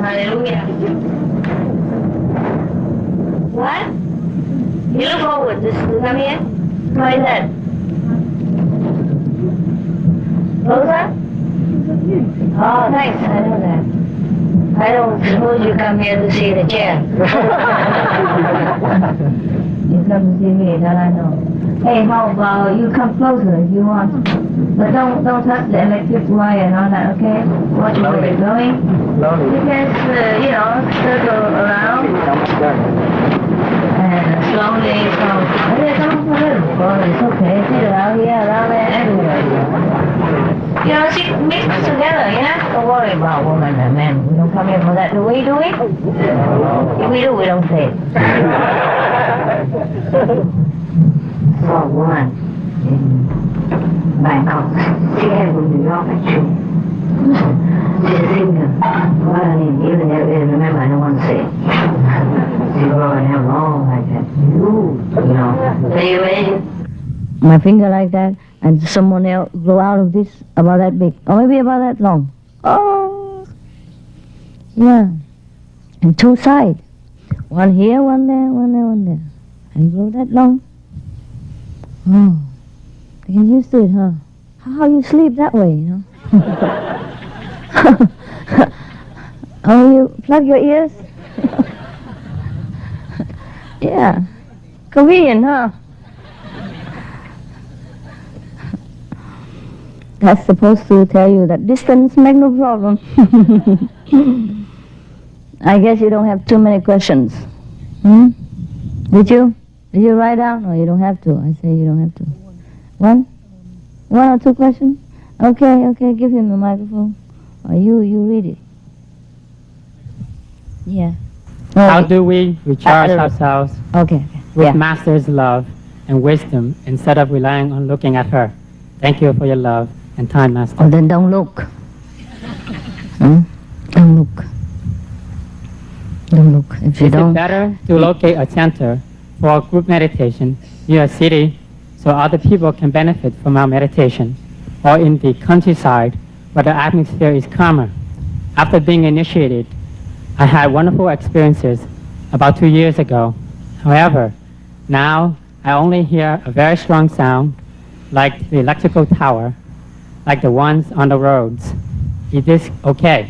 Hallelujah. What? You look forward to come here? Why is that? Closer? Oh, thanks. I know that. I don't suppose you come here to see the chair. You come to see me, that I know. Hey, how about you come closer if you want. But don't touch the electric wire and all that, okay? Watch where you're going. You can, circle around. And slowly, come a little. Oh, it's okay. Sit around here, around there, everywhere. Mix together, Don't worry about woman and man. We don't come here for that. Do we? If we do, we don't say it. So, woman in Bangkok. She came from New York, actually. She's a singer. What her name? Even if I remember, I don't want to say it. She wrote her hair long like that. So you ready? My finger like that, and someone else grow out of this about that big, or maybe about that long. Oh, yeah. And two sides. One here, one there, one there, one there. And grow that long. Oh, I get used to it, huh? How you sleep that way, Oh, you plug your ears? Yeah. Convenient, huh? That's supposed to tell you that distance make no problem. I guess you don't have too many questions. Did you? Did you write down? No, you don't have to. I say you don't have to. One or two questions? Okay, give him the microphone. Or you read it. Yeah. How do we recharge ourselves with Master's love and wisdom instead of relying on looking at her? Thank you for your love and time, Master. Oh, then don't look. Don't look. Don't look. If you Is don't... it better to locate a center for group meditation near a city so other people can benefit from our meditation, or in the countryside where the atmosphere is calmer? After being initiated, I had wonderful experiences about 2 years ago. However, now I only hear a very strong sound, like the electrical tower, like the ones on the roads. Is this okay?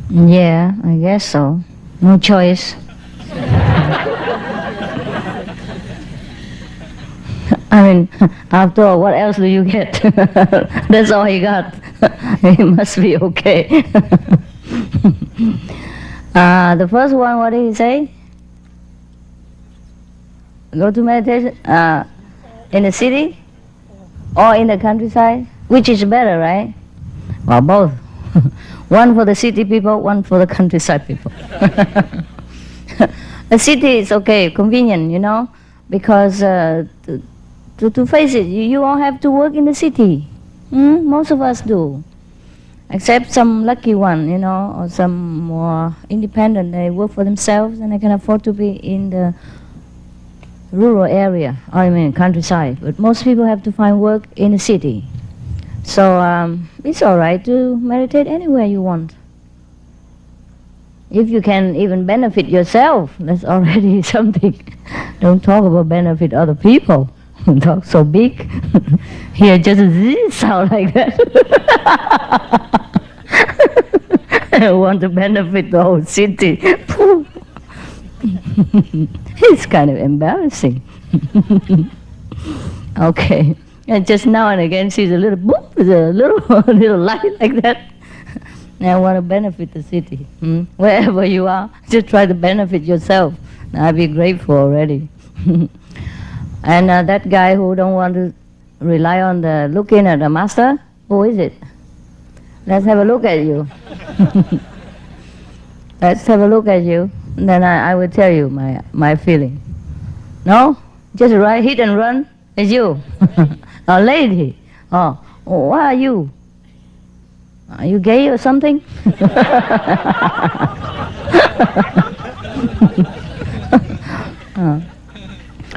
Yeah, I guess so. No choice. I mean, after all, what else do you get? That's all he got. It must be okay. The first one, what did he say? Go to meditation in the city or in the countryside? Which is better, right? Well, both. One for the city people, one for the countryside people. The city is okay, convenient, because to face it, you all have to work in the city. Most of us do. Except some lucky one, or some more independent. They work for themselves and they can afford to be in the rural area, countryside. But most people have to find work in the city. So it's all right to meditate anywhere you want. If you can even benefit yourself, that's already something. Don't talk about benefit other people. Talk so big. Here just sound like that. I want to benefit the whole city. It's kind of embarrassing. Okay. And just now and again sees a little boop, a little light like that. I want to benefit the city. Wherever you are, just try to benefit yourself. I'll be grateful already. And that guy who don't want to rely on the looking at the master, who is it? Let's have a look at you. Let's have a look at you. And then I will tell you my feeling. No? Just right, hit and run. It's you. A lady. Oh, what are you? Are you gay or something?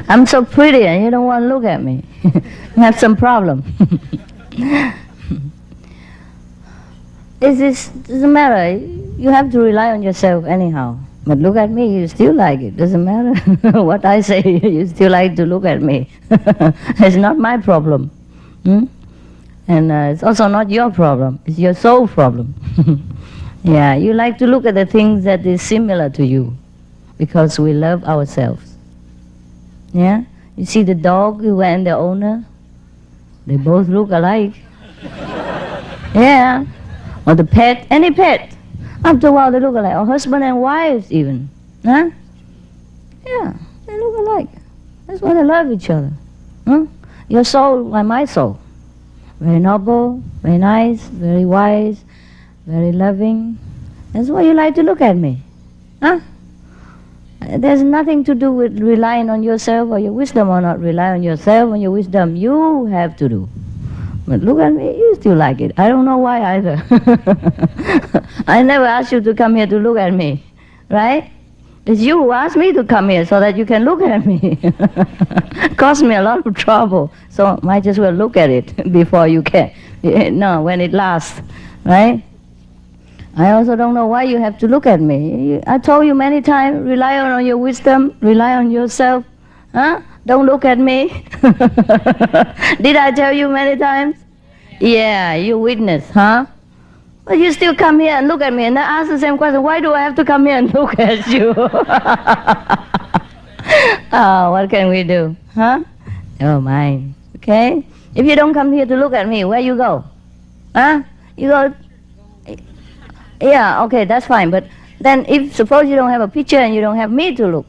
I'm so pretty and you don't want to look at me. You have some problem. Doesn't matter. You have to rely on yourself anyhow. But look at me, you still like it. Doesn't matter what I say, you still like to look at me. It's not my problem. And it's also not your problem. It's your soul problem. Yeah, you like to look at the things that is similar to you because we love ourselves. Yeah? You see the dog and the owner? They both look alike. Yeah. Or the pet, any pet. After a while they look alike. Or husband and wives even. Huh? Yeah, they look alike. That's why they love each other. Your soul and my soul. Very noble, very nice, very wise, very loving. That's why you like to look at me. Huh? There's nothing to do with relying on yourself or your wisdom or not rely on yourself or your wisdom. You have to do. But look at me, you still like it. I don't know why either. I never asked you to come here to look at me, right? It's you who asked me to come here so that you can look at me. Cost me a lot of trouble, so might as well look at it before you can. No, when it lasts, right? I also don't know why you have to look at me. I told you many times, rely on your wisdom, rely on yourself. Huh? Don't look at me. Did I tell you many times? Yeah, you witness, huh? But you still come here and look at me and I ask the same question, why do I have to come here and look at you? Oh, what can we do? Huh? Oh, mine. Okay? If you don't come here to look at me, where you go? Huh? You go... Yeah, okay, that's fine. But then if suppose you don't have a picture and you don't have me to look,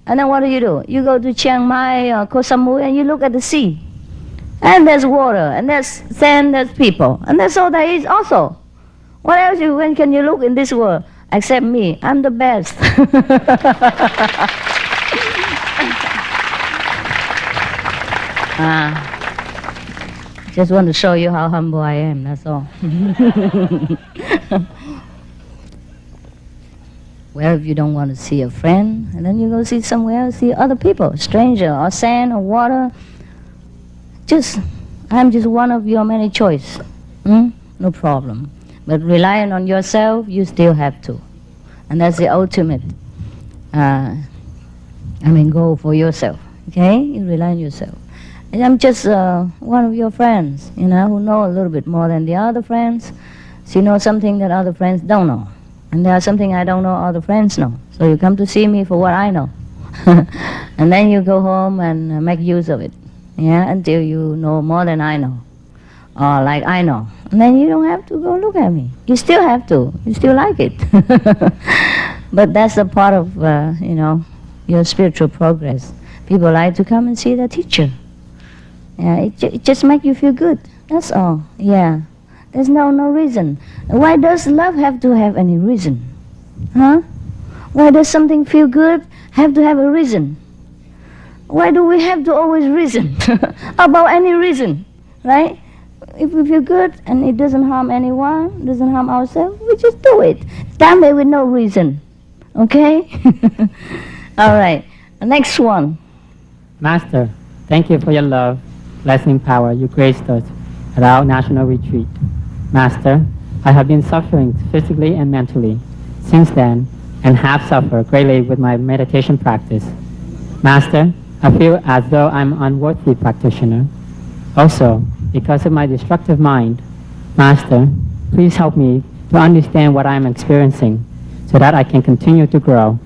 and then what do? You go to Chiang Mai or Koh Samui and you look at the sea. And there's water, and there's sand, there's people. And that's all there is also. What else when can you look in this world? Except me. I'm the best. Just want to show you how humble I am, that's all. Well, if you don't want to see a friend, and then you go see somewhere else, see other people, stranger, or sand, or water. I'm just one of your many choices. No problem. But relying on yourself, you still have to. And that's the ultimate, goal for yourself. Okay? You rely on yourself. And I'm just one of your friends, who know a little bit more than the other friends. So you know something that other friends don't know. And there's something I don't know other friends know. So you come to see me for what I know. And then you go home and make use of it. Yeah, until you know more than I know. Or like I know. And then you don't have to go look at me. You still have to. You still like it. But that's a part of, your spiritual progress. People like to come and see the teacher. Yeah, it just makes you feel good. That's all. Yeah. There's no reason. Why does love have to have any reason? Huh? Why does something feel good have to have a reason? Why do we have to always reason about any reason? Right? If we feel good and it doesn't harm anyone, doesn't harm ourselves, we just do it. Damn it with no reason. Okay? All right. The next one. Master, thank you for your love, blessing power you graced us at our national retreat. Master, I have been suffering physically and mentally. Since then, and have suffered greatly with my meditation practice. Master, I feel as though I'm an unworthy practitioner. Also, because of my destructive mind, Master, please help me to understand what I am experiencing so that I can continue to grow.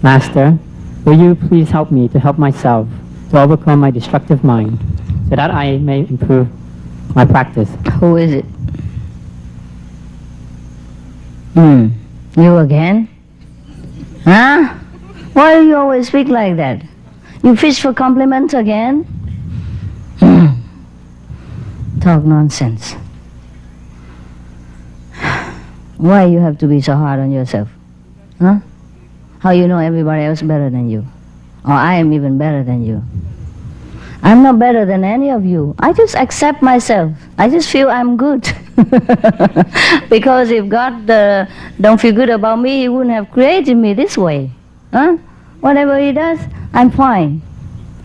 Master, will you please help me to help myself to overcome my destructive mind so that I may improve my practice? Who is it? You again? Huh? Why do you always speak like that? You fish for compliments again? Talk nonsense. Why you have to be so hard on yourself? Huh? How you know everybody else better than you? Or I am even better than you? I'm not better than any of you. I just accept myself. I just feel I'm good. Because if God don't feel good about me, He wouldn't have created me this way. Huh? Whatever He does, I'm fine.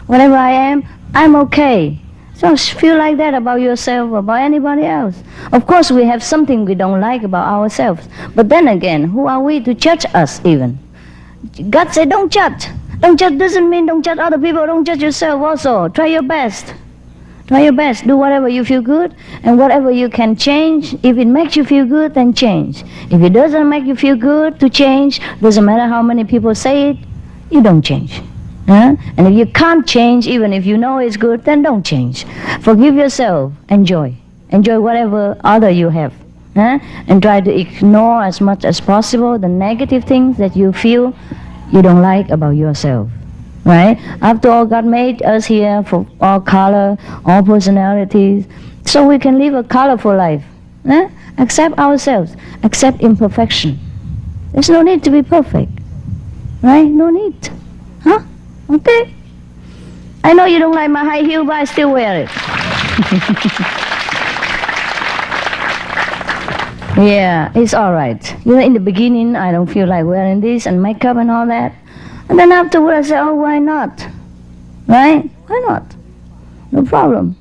Whatever I am, I'm okay. So feel like that about yourself, about anybody else. Of course, we have something we don't like about ourselves. But then again, who are we to judge us even? God said, don't judge. Don't judge doesn't mean don't judge other people. Don't judge yourself also. Try your best. Try your best. Do whatever you feel good, and whatever you can change. If it makes you feel good, then change. If it doesn't make you feel good to change, doesn't matter how many people say it, you don't change. Huh? And if you can't change, even if you know it's good, then don't change. Forgive yourself. Enjoy. Enjoy whatever other you have. Huh? And try to ignore as much as possible the negative things that you feel you don't like about yourself. Right? After all, God made us here for all color, all personalities, so we can live a colorful life. Huh? Accept ourselves. Accept imperfection. There's no need to be perfect. Right? No need. Huh? Okay. I know you don't like my high heel, but I still wear it. Yeah, it's all right. You know, in the beginning, I don't feel like wearing this and makeup and all that. And then afterward, I say, oh, why not? Right? Why not? No problem.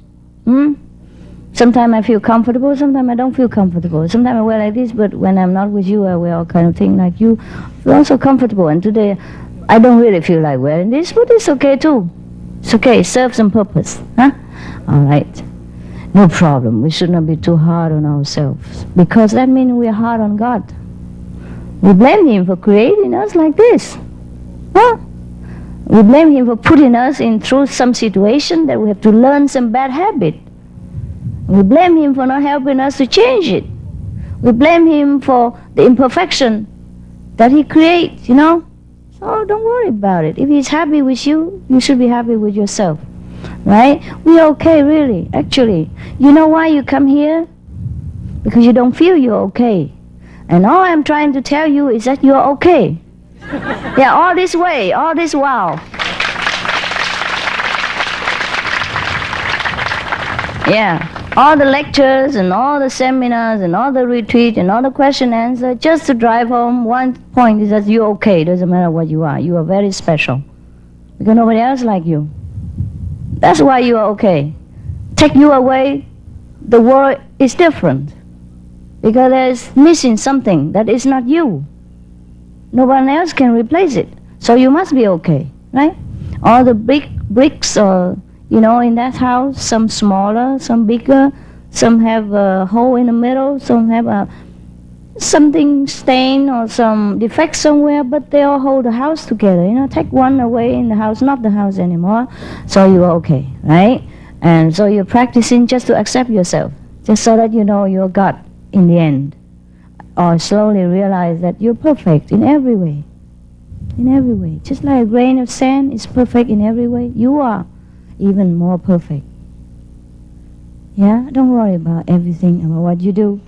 Sometimes I feel comfortable, sometimes I don't feel comfortable. Sometimes I wear like this, but when I'm not with you, I wear all kind of thing like you. I feel also comfortable. And today, I don't really feel like wearing this, but it's okay too. It's okay. It serves some purpose. Huh? All right. No problem. We should not be too hard on ourselves, because that means we are hard on God. We blame Him for creating us like this. Huh? We blame Him for putting us through some situation that we have to learn some bad habit. We blame Him for not helping us to change it. We blame Him for the imperfection that He creates, you know. So don't worry about it. If He's happy with you, you should be happy with yourself. Right? We're okay, really, actually. You know why you come here? Because you don't feel you're okay. And all I'm trying to tell you is that you're okay. Yeah, all this way, all this while. Yeah, all the lectures and all the seminars and all the retreats and all the question and answer, just to drive home one point is that you're okay. Doesn't matter what you are. You are very special. Because nobody else like you. That's why you are okay. Take you away, the world is different. Because there's missing something that is not you. No one else can replace it. So you must be okay, right? All the big bricks, in that house, some smaller, some bigger, some have a hole in the middle, some have something stain or some defect somewhere, but they all hold the house together. Take one away in the house, not the house anymore, so you are okay, right? And so you're practicing just to accept yourself, just so that you know you're God in the end. Or slowly realize that you're perfect in every way. In every way. Just like a grain of sand is perfect in every way, you are even more perfect. Yeah? Don't worry about everything, about what you do.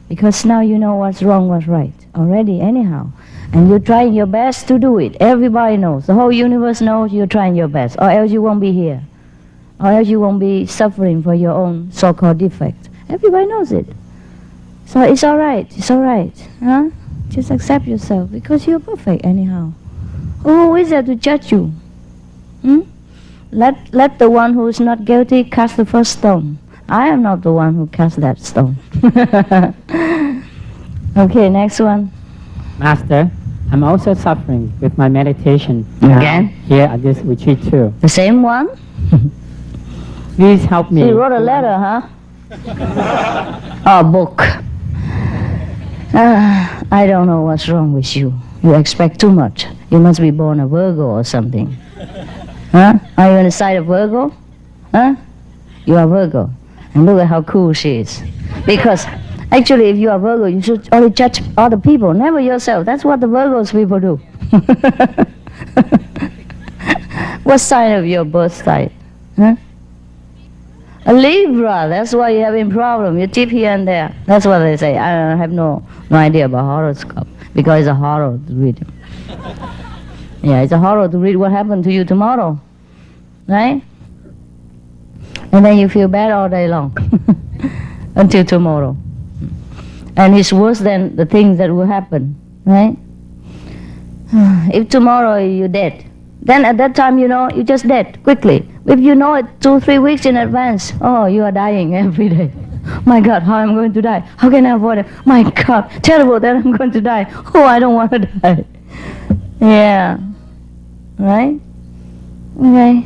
Because now you know what's wrong, what's right. Already, anyhow. And you're trying your best to do it. Everybody knows. The whole universe knows you're trying your best. Or else you won't be here. Or else you won't be suffering for your own so-called defect. Everybody knows it. So it's all right. It's all right. Huh? Just accept yourself. Because you're perfect anyhow. Who is there to judge you? Let the one who is not guilty cast the first stone. I am not the one who cast that stone. Okay, next one. Master, I'm also suffering with my meditation Again? here at this retreat too. The same one? Please help me. You wrote a letter, huh? Oh, book. I don't know what's wrong with you. You expect too much. You must be born a Virgo or something. Huh? Are you on the side of Virgo? Huh? You are Virgo. And look at how cool she is. Because actually, if you are Virgo, you should only judge other people, never yourself. That's what the Virgos people do. What sign of your birth sign? Huh? A Libra. That's why you're having problem. You tip here and there. That's what they say. I have no idea about horoscope because it's a horror to read. Yeah, it's a horror to read what happened to you tomorrow, right? And then you feel bad all day long until tomorrow. And it's worse than the things that will happen, right? If tomorrow you're dead, then at that time, you're just dead, quickly. If you know it 2-3 weeks in advance, oh, you are dying every day. My God, how am I going to die? How can I avoid it? My God, terrible that I'm going to die. Oh, I don't want to die. Yeah. Right? Okay.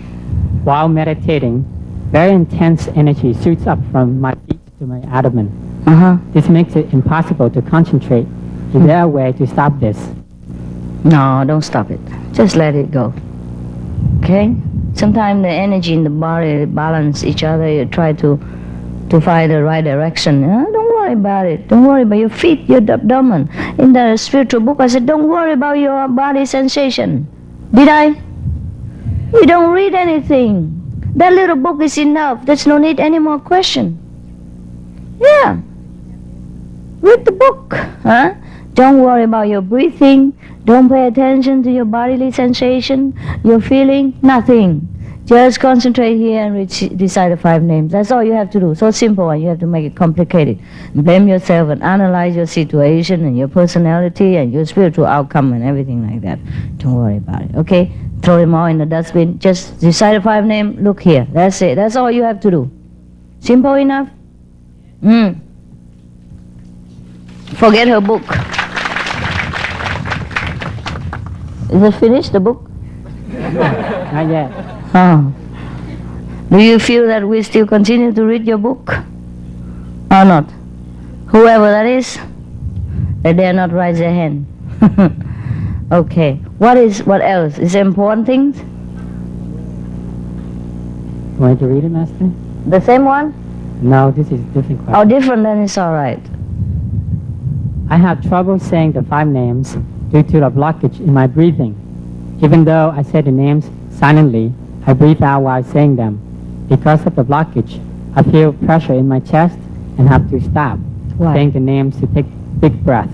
While meditating, very intense energy shoots up from my feet to my abdomen. This makes it impossible to concentrate. Is there a way to stop this? No, don't stop it. Just let it go. Okay? Sometimes the energy in the body balance each other. You try to find the right direction. Don't worry about it. Don't worry about your feet, your abdomen. In the spiritual book, I said, don't worry about your body sensation. Did I? You don't read anything. That little book is enough. There's no need any more question. Yeah. Read the book. Huh? Don't worry about your breathing. Don't pay attention to your bodily sensation, your feeling, nothing. Just concentrate here and recite the 5 names. That's all you have to do. So simple, and you have to make it complicated. Blame yourself and analyze your situation and your personality and your spiritual outcome and everything like that. Don't worry about it, okay? Throw them all in the dustbin. Just recite the 5 names. Look here. That's it. That's all you have to do. Simple enough? Forget her book. Is it finished, the book? Not yet. Oh. Do you feel that we still continue to read your book? Or not? Whoever that is, they dare not raise their hand. Okay. What else? Is there important things? Want to read it, Master? The same one? No, this is a different question. Oh, different, then it's all right. I have trouble saying the 5 names due to the blockage in my breathing. Even though I say the names silently, I breathe out while saying them. Because of the blockage, I feel pressure in my chest and have to stop saying the names to take big breath.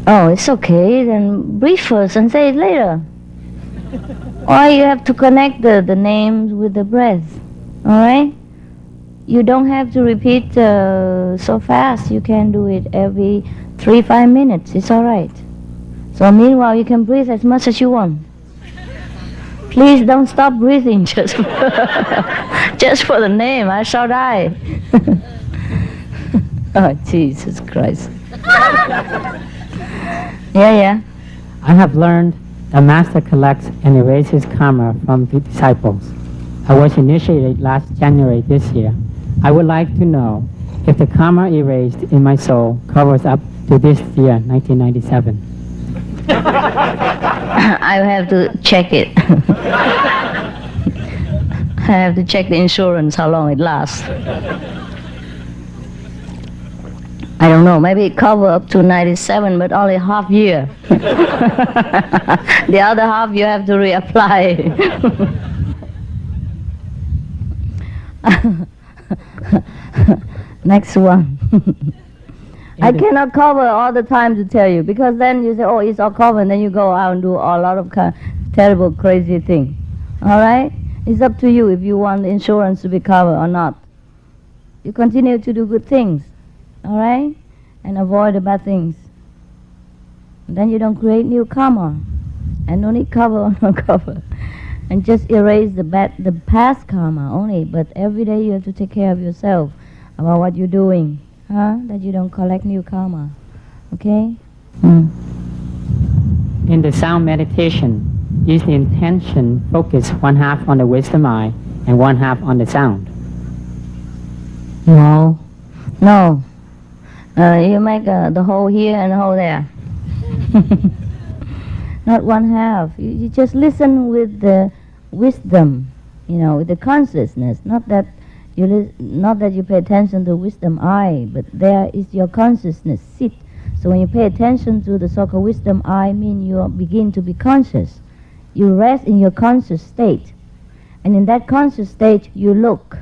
Oh, it's okay. Then breathe first and say it later. Or you have to connect the names with the breath. All right? You don't have to repeat so fast. You can do it every 3-5 minutes. It's all right. So meanwhile, you can breathe as much as you want. Please don't stop breathing just for the name. I shall die. Oh, Jesus Christ. Yeah. I have learned the Master collects and erases karma from the disciples. I was initiated last January this year. I would like to know if the karma erased in my soul covers up to this year, 1997. I have to check it. I have to check the insurance, how long it lasts. I don't know, maybe it cover up to 97, but only half year. The other half you have to reapply. Next one. I cannot cover all the time to tell you, because then you say, oh, it's all covered, and then you go out and do a lot of terrible, crazy things. All right? It's up to you if you want the insurance to be covered or not. You continue to do good things, all right? And avoid the bad things. And then you don't create new karma. And no need cover or no cover. And just erase the past karma only, but every day you have to take care of yourself about what you're doing. That you don't collect new karma. Okay? In the sound meditation, is the intention focused one half on the wisdom eye and one half on the sound? No. You make the hole here and the hole there. Not one half. You just listen with the wisdom, with the consciousness. Not that you pay attention to wisdom eye, but there is your consciousness sit. So when you pay attention to the so-called wisdom eye, mean you begin to be conscious. You rest in your conscious state, and in that conscious state you look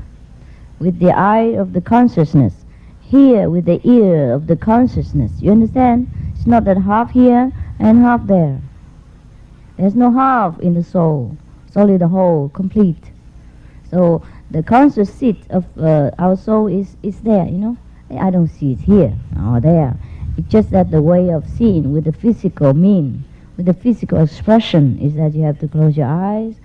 with the eye of the consciousness, hear with the ear of the consciousness. You understand? It's not that half here and half there. There's no half in the soul. It's only the whole, complete. So the conscious seat of our soul is there, I don't see it here or there. It's just that the way of seeing with the physical with the physical expression is that you have to close your eyes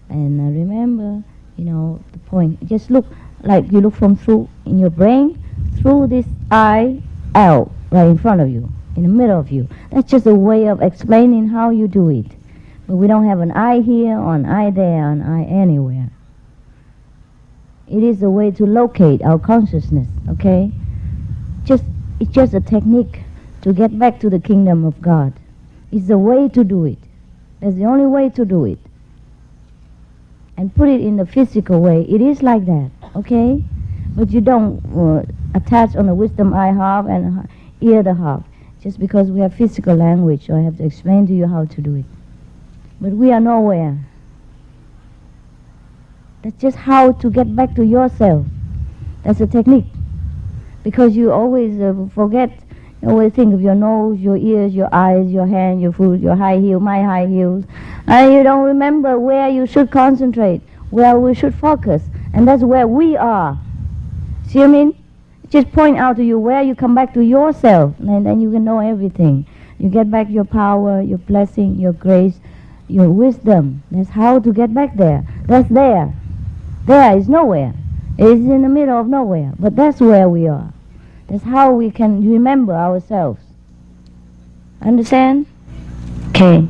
and remember, the point. Just look like you look from through in your brain, through this eye out, right in front of you, in the middle of you. That's just a way of explaining how you do it. But we don't have an eye here, or an eye there, or an eye anywhere. It is a way to locate our consciousness, okay? It's just a technique to get back to the kingdom of God. It's the way to do it. That's the only way to do it. And put it in the physical way. It is like that, okay? But you don't attach on the wisdom eye half and ear the half. Just because we have physical language, so I have to explain to you how to do it. But we are nowhere. That's just how to get back to yourself. That's a technique. Because you always forget, you always think of your nose, your ears, your eyes, your hand, your foot, your high heel, my high heels. And you don't remember where you should concentrate, where we should focus. And that's where we are. See what I mean? Just point out to you where you come back to yourself, and then you can know everything. You get back your power, your blessing, your grace, your wisdom. That's how to get back there. That's there. There is nowhere. It's in the middle of nowhere. But that's where we are. That's how we can remember ourselves. Understand? Okay.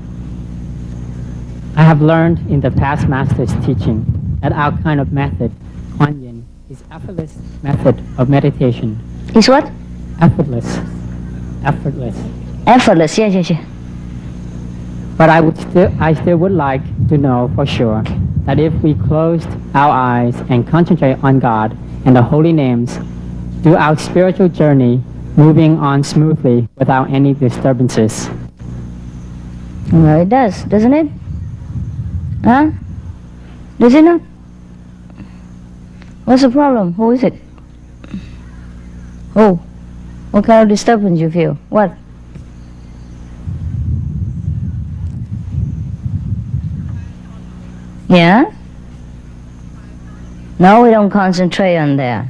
I have learned in the past master's teaching that our kind of method, Kuan Yin, is effortless method of meditation. Is what? Effortless. Effortless. Effortless, yeah. But I still would like to know for sure that if we closed our eyes and concentrate on God and the holy names, do our spiritual journey moving on smoothly without any disturbances. Well, it does, doesn't it? Huh? Does it not? What's the problem? Who is it? Who? What kind of disturbance you feel? What? Yeah? No, we don't concentrate on there.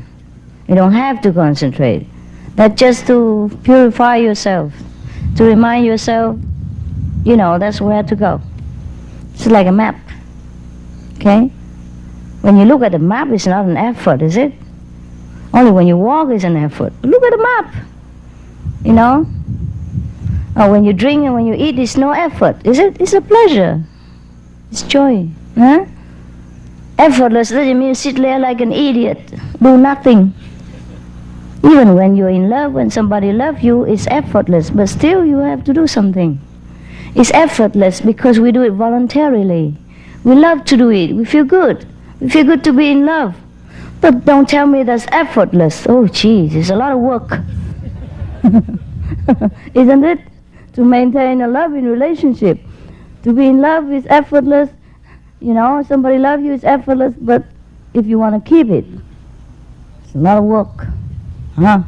You don't have to concentrate. That's just to purify yourself, to remind yourself, that's where to go. It's like a map. Okay? When you look at the map, it's not an effort, is it? Only when you walk is an effort. Look at the map. Or when you drink and when you eat, it's no effort, is it? It's a pleasure. It's joy. Huh? Effortless doesn't mean sit there like an idiot, do nothing. Even when you're in love, when somebody loves you, it's effortless, but still you have to do something. It's effortless because we do it voluntarily. We love to do it. We feel good. We feel good to be in love. But don't tell me that's effortless. Oh, geez, it's a lot of work. Isn't it? To maintain a loving relationship. To be in love is effortless. Somebody loves you, it's effortless, but if you want to keep it, it's a lot of work. Huh?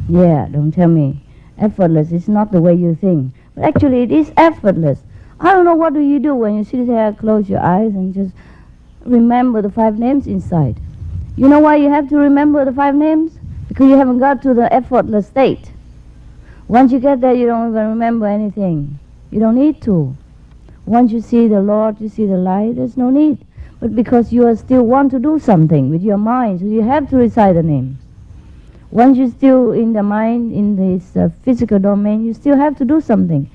Yeah, don't tell me. Effortless is not the way you think. But actually, it is effortless. I don't know, what do you do when you sit there, close your eyes and just remember the 5 names inside? You know why you have to remember the 5 names? Because you haven't got to the effortless state. Once you get there, you don't even remember anything. You don't need to. Once you see the Lord, you see the light, there's no need. But because you still want to do something with your mind, so you have to recite the names. Once you're still in the mind, in this physical domain, you still have to do something.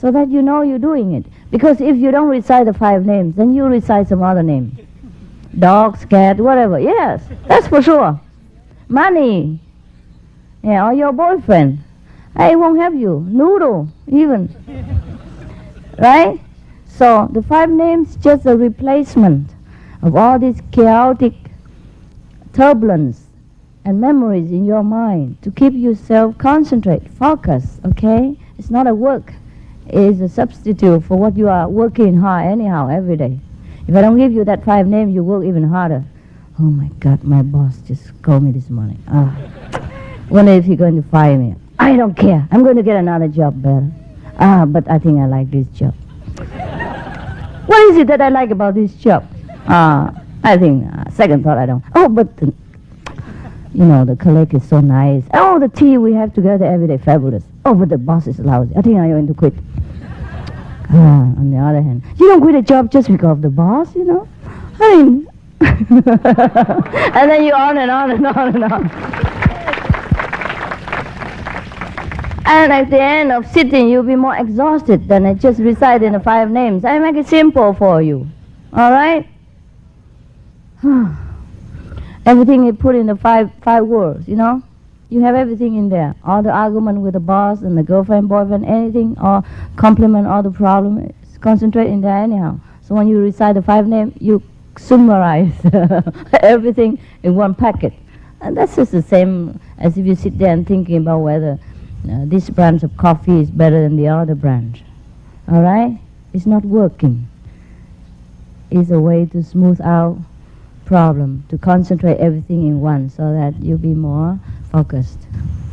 so that you know you're doing it. Because if you don't recite the 5 names, then you recite some other name. Dogs, cat, whatever. Yes, that's for sure. Money, yeah, or your boyfriend. I won't have you. Noodle, even. Right? So the 5 names just a replacement of all this chaotic turbulence and memories in your mind to keep yourself concentrate, focus, okay? It's not a work. It's a substitute for what you are working hard anyhow every day. If I don't give you that 5 names, you work even harder. Oh my God, my boss just called me this morning. Wonder if he's going to fire me. I don't care. I'm going to get another job better. But I think I like this job. What is it that I like about this job? I think, second thought, I don't. Oh, but, the colleague is so nice. Oh, the tea we have together every day, fabulous. Oh, but the boss is lousy. I think I'm going to quit. On the other hand, you don't quit a job just because of the boss, I mean, and then you on and on and on and on. And at the end of sitting, you'll be more exhausted than just reciting the 5 names. I make it simple for you. All right? Everything is put in the five words, You have everything in there. All the argument with the boss and the girlfriend, boyfriend, anything, or compliment, all the problem, it's concentrate in there anyhow. So when you recite the 5 names, you summarize everything in one packet. And that's just the same as if you sit there and thinking about whether this branch of coffee is better than the other branch. All right? It's not working. It's a way to smooth out problem, to concentrate everything in one so that you'll be more focused.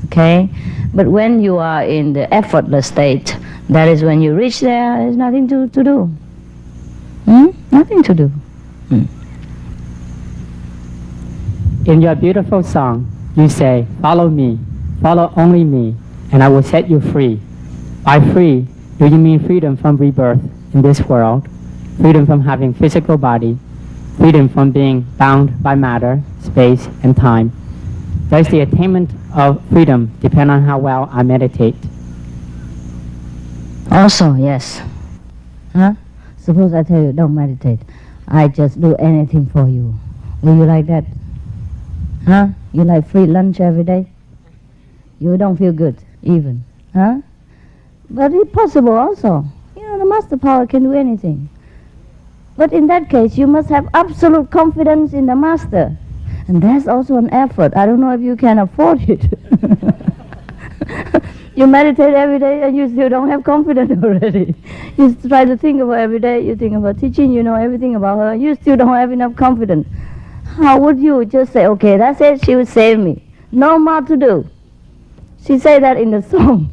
Okay? But when you are in the effortless state, that is when you reach there, there's nothing to do. Nothing to do. In your beautiful song, you say, follow me, follow only me, and I will set you free. By free, do you mean freedom from rebirth in this world, freedom from having physical body, freedom from being bound by matter, space, and time? Does the attainment of freedom depend on how well I meditate? Also, yes. Suppose I tell you, don't meditate. I just do anything for you. Will you like that? You like free lunch every day? You don't feel good, even. But it's possible also. The master power can do anything. But in that case, you must have absolute confidence in the master. And that's also an effort. I don't know if you can afford it. You meditate every day and you still don't have confidence already. You try to think about every day, you think about teaching, you know everything about her, you still don't have enough confidence. How would you just say, okay, that's it, she will save me. No more to do. She said that in the song.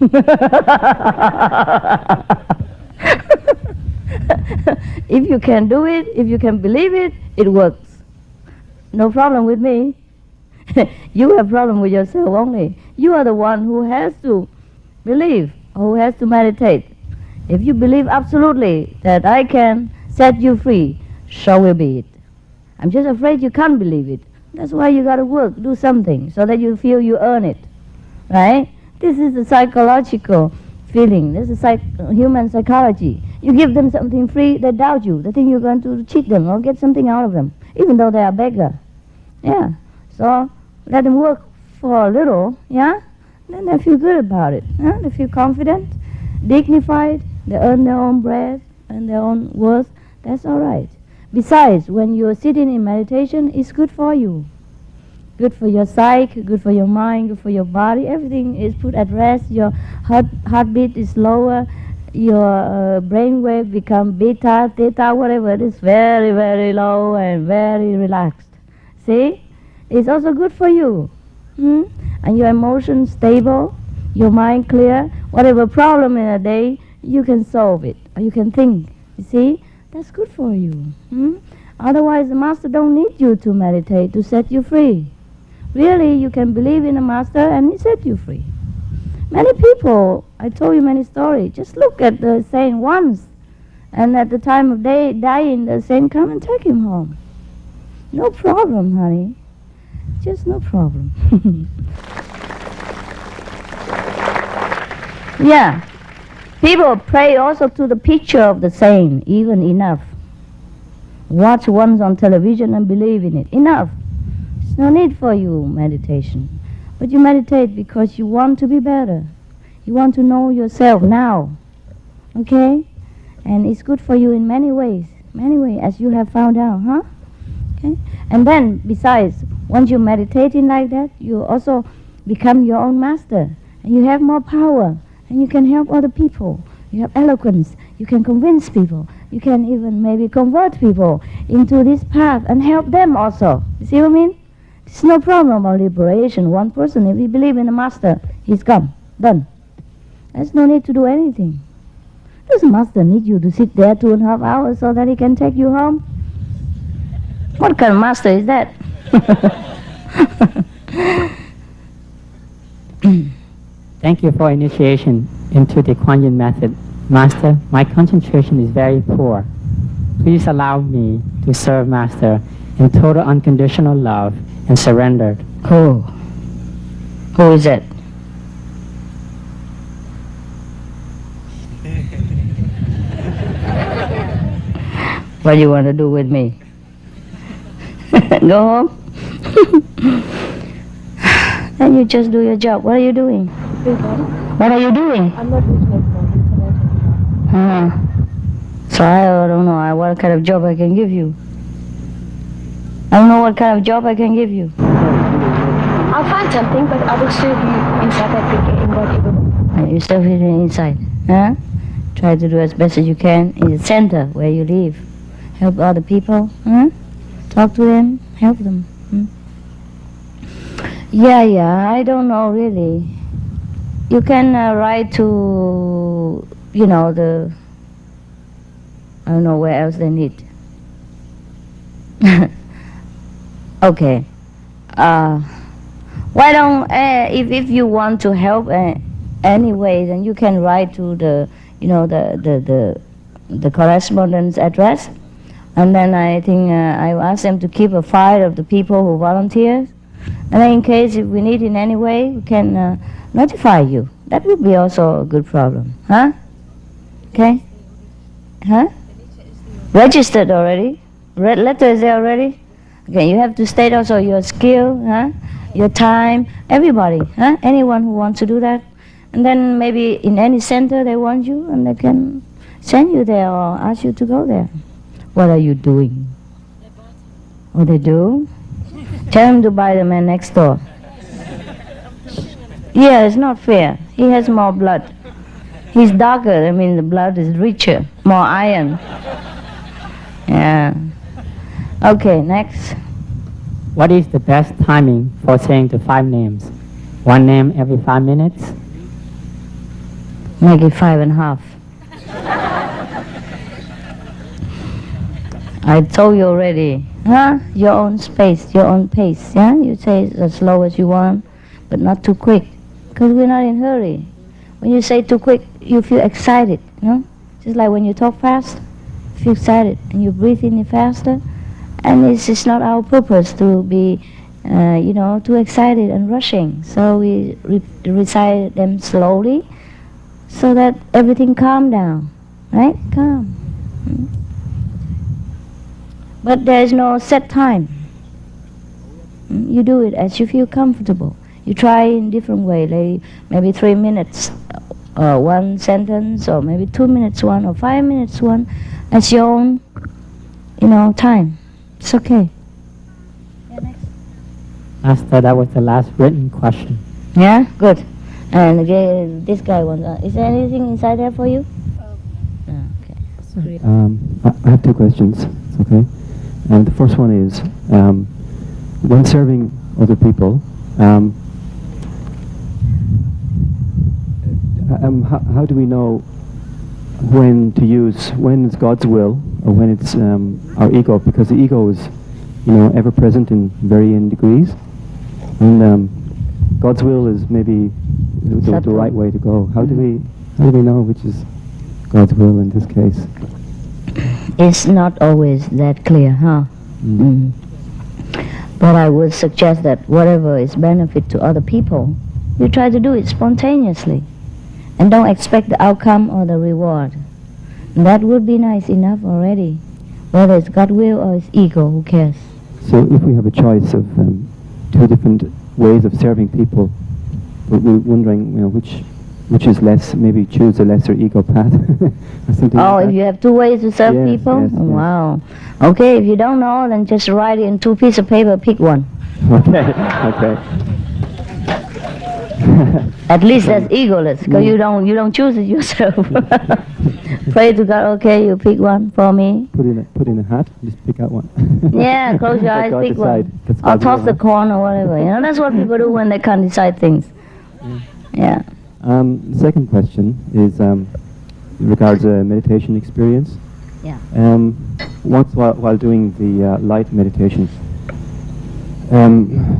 If you can do it, if you can believe it, it works. No problem with me. You have problem with yourself only. You are the one who has to believe, or who has to meditate. If you believe absolutely that I can set you free, so will be it. I'm just afraid you can't believe it. That's why you got to work, do something, so that you feel you earn it. Right? This is a psychological feeling. This is human psychology. You give them something free, they doubt you. They think you're going to cheat them or get something out of them, even though they are beggar. Yeah. So let them work for a little, yeah? Then they feel good about it. Yeah? They feel confident, dignified, they earn their own bread and their own worth. That's all right. Besides, when you're sitting in meditation, it's good for you. Good for your psyche, good for your mind, good for your body. Everything is put at rest. Your heartbeat is lower. Your brain wave become beta, theta, whatever. It is very, very low and very relaxed. See? It's also good for you. And your emotions stable, your mind clear. Whatever problem in a day, you can solve it. Or you can think. You see? That's good for you. Otherwise, the master don't need you to meditate to set you free. Really, you can believe in the master and he set you free. Many people, I told you many stories, just look at the saint once, and at the time of dying, the saint come and take him home. No problem, honey. Just no problem. Yeah. People pray also to the picture of the saint, even enough. Watch once on television and believe in it. Enough. There's no need for you meditation. But you meditate because you want to be better. You want to know yourself now. Okay? And it's good for you in many ways, as you have found out, huh? Okay? And then, besides, once you're meditating like that, you also become your own master. And you have more power. And you can help other people. You have eloquence. You can convince people. You can even maybe convert people into this path and help them also. You see what I mean? It's no problem about liberation. One person, if he believes in the master, he's come. Done. There's no need to do anything. Does the master need you to sit there 2.5 hours so that he can take you home? What kind of master is that? Thank you for initiation into the Kuan Yin method. Master, my concentration is very poor. Please allow me to serve Master in total unconditional love and surrender. Who is it? What do you want to do with me? Go home? Then you just do your job. What are you doing? What are you doing? I'm not doing it for So I don't know what kind of job I can give you. I don't know what kind of job I can give you. I'll find something, but I will serve you inside Africa in whatever way. You serve it inside, huh? Try to do as best as you can in the center where you live. Help other people, huh? Talk to them, help them. Yeah, I don't know really. You can write to, I don't know where else they need. Okay. Why don't, if you want to help anyway, then you can write to the correspondence address, and then I think I ask them to keep a file of the people who volunteer, and then in case if we need in any way, we can notify you. That would be also a good problem, huh? Okay? Huh? Registered already? Red letter is there already? Okay, you have to state also your skill, huh? Your time, everybody, huh? Anyone who wants to do that. And then maybe in any center they want you and they can send you there or ask you to go there. What are you doing? Oh, they do? Tell him to buy the man next door. Yeah, it's not fair. He has more blood. He's darker, the blood is richer, more iron. Yeah. Okay, next. What is the best timing for saying the 5 names? 1 name every 5 minutes? Make it 5.5. I told you already, huh? Your own space, your own pace, yeah? You say it as slow as you want, but not too quick, because we're not in a hurry. When you say too quick, you feel excited, Just like when you talk fast, you feel excited, and you breathe in faster, and it's not our purpose to be, too excited and rushing. So we recite them slowly, so that everything calm down, right? Calm. But there is no set time. You do it as you feel comfortable. You try in different way, like maybe 3 minutes, 1 sentence, or maybe 2 minutes one, or 5 minutes one, as your own, time. It's okay. Yeah, next. Master, that was the last written question. Yeah, good. And again, this guy wants. Is there anything inside there for you? Okay. I have 2 questions. It's okay. And the first one is, when serving other people, how do we know when to use, when it's God's will or when it's our ego? Because the ego is, ever present in varying degrees, and God's will is maybe the right way to go. How do we know which is God's will in this case? It's not always that clear, huh? But I would suggest that whatever is benefit to other people, you try to do it spontaneously. and don't expect the outcome or the reward. That would be nice enough already. Whether it's God will or it's ego, who cares? So if we have a choice of two different ways of serving people, we're wondering, which is less, maybe choose a lesser ego path or something like If that. you have two ways to serve Yes, people? yes, yes. Wow. Okay, if you don't know, then just write it in 2 pieces of paper, pick one. Okay, okay. At least that's egoless, because you don't choose it yourself. Pray to God, okay, you pick one for me. Put in a hat, just pick out one. Yeah, close your Let eyes, God pick decide. one. That's Or God's toss will, the huh? corn or whatever. That's what people do when they can't decide things. Yeah. The second question is regards a meditation experience. Yeah. Once while doing the light meditation,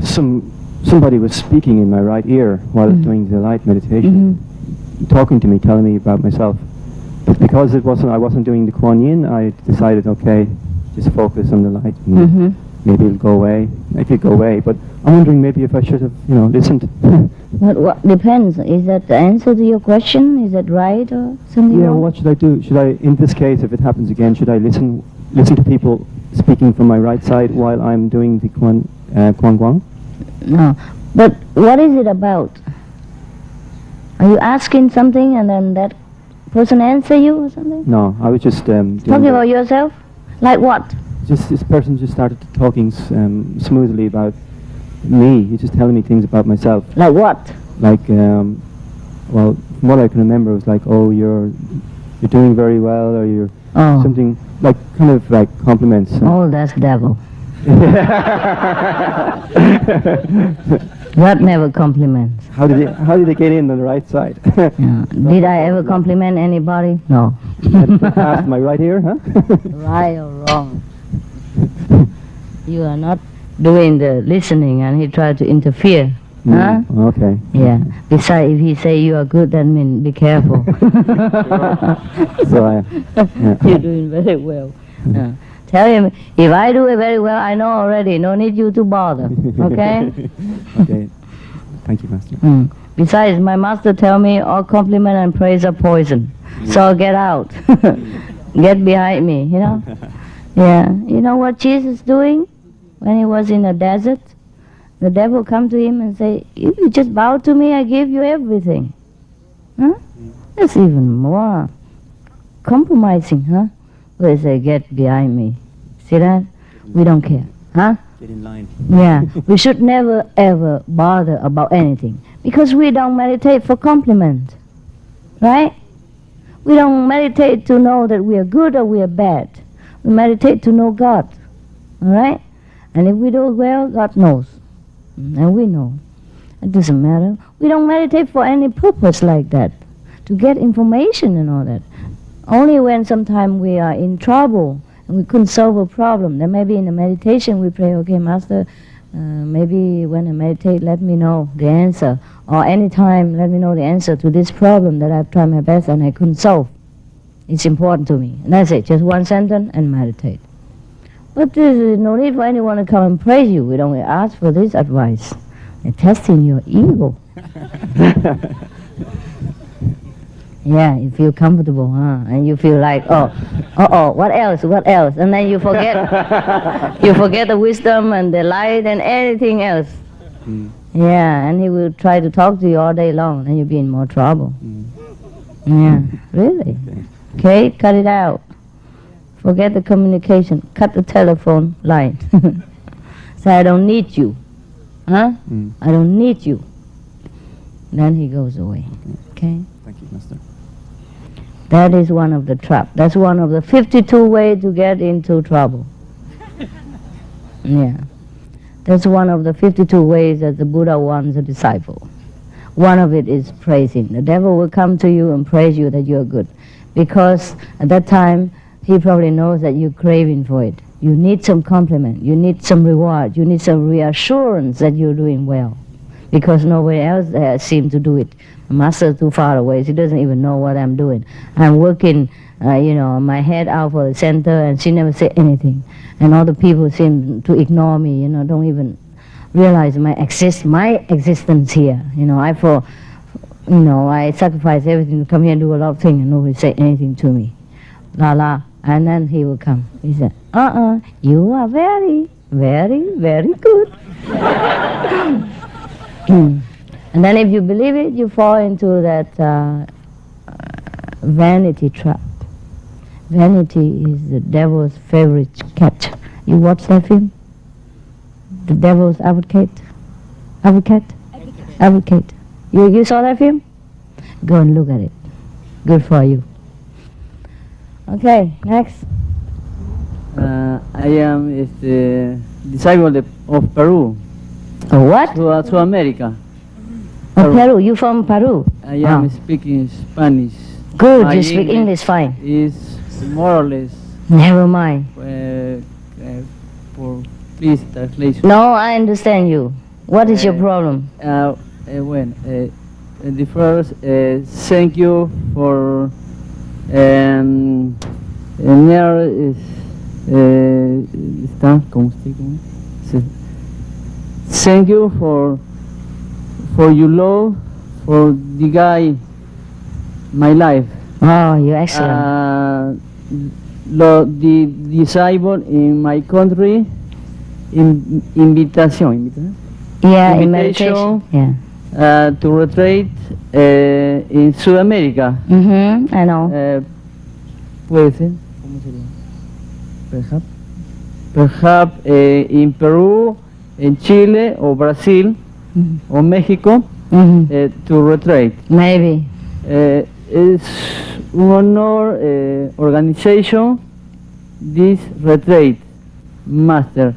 somebody was speaking in my right ear while doing the light meditation, talking to me, telling me about myself. But because I wasn't doing the Kuan Yin, I decided, okay, just focus on the light, and maybe it'll go away. It could go away, but I'm wondering maybe if I should have, listened. But what depends? Is that the answer to your question? Is that right or something Yeah, wrong? what should I do? Should I, in this case, if it happens again, should I listen to people speaking from my right side while I'm doing the Kuan Guang? No. But what is it about? Are you asking something and then that person answer you or something? No, I was just doing Talking about yourself? Like what? just this person just started talking smoothly about me. He's just telling me things about myself. Like what? Like, well, from what I can remember, it was like, oh, you're doing very well, or you're Oh. something like kind of like compliments. Oh, that's devil. That never compliments. How did they get in on the right side? Yeah. Did I ever compliment anybody? No. Past my right ear, huh? Right or wrong? You are not doing the listening and he tried to interfere. Huh? Okay. Yeah. Besides, if he say you are good, that means be careful. So You're doing very well. Yeah. Tell him, if I do it very well, I know already. No need you to bother. Okay? Okay. Thank you, Master. Besides, my master tell me all compliment and praise are poison. So get out. Get behind me, Yeah. You know what Jesus doing when he was in the desert? The devil come to him and say, if you just bow to me, I give you everything. Huh? That's even more compromising, huh? But he say, get behind me. See that? We don't care. Huh? Get in line. Yeah. We should never ever bother about anything. Because we don't meditate for compliment. Right? We don't meditate to know that we are good or we are bad. We meditate to know God. Alright? And if we do it well, God knows. And we know. It doesn't matter. We don't meditate for any purpose like that. To get information and all that. Only when sometime we are in trouble and we couldn't solve a problem, then maybe in the meditation we pray, okay, Master, maybe when I meditate, let me know the answer. Or anytime, let me know the answer to this problem that I've tried my best and I couldn't solve. It's important to me. And that's it. Just one sentence and meditate. But there's no need for anyone to come and praise you. We don't ask for this advice. They're testing your ego. Yeah, you feel comfortable, huh? And you feel like, what else? And then you forget, you forget the wisdom and the light and anything else. Yeah, and he will try to talk to you all day long, and you'll be in more trouble. Yeah, really. Okay, cut it out. Forget the communication. Cut the telephone line. Say, I don't need you. Huh? I don't need you. Then he goes away. Okay? Thank you, Master. That is one of the traps. That's one of the 52 ways to get into trouble. Yeah. That's one of the 52 ways that the Buddha wants a disciple. One of it is praising. The devil will come to you and praise you that you're good. Because at that time, he probably knows that you're craving for it. You need some compliment. You need some reward. You need some reassurance that you're doing well. Because nobody else seems to do it. The master is too far away. She doesn't even know what I'm doing. I'm working, my head out for the center, and she never said anything. And all the people seem to ignore me, don't even realize my existence here. I for I sacrifice everything to come here and do a lot of things, and nobody say anything to me. La la. And then he will come. He said, you are very, very, very good. And then if you believe it, you fall into that vanity trap. Vanity is the devil's favorite cat. You watch that film? The devil's advocate? Advocate. You saw that film? Go and look at it. Good for you. Okay, next. I am disabled of Peru. What? To America. Oh, Peru. You from Peru? I am speaking Spanish. Good, My you speak English fine. Is more or less Never mind. for please translation. No, I understand you. What is your problem? The first, thank you for thank you for your love for the guy my life. Oh, you're excellent. The disabled in my country invitation Yeah, in meditation. Yeah. To retreat in South America. I know. Puede ser, ¿cómo sería? Perhaps in Peru, in Chile, or Brazil, or Mexico, to retreat. Maybe. It's an honor organization this retreat master.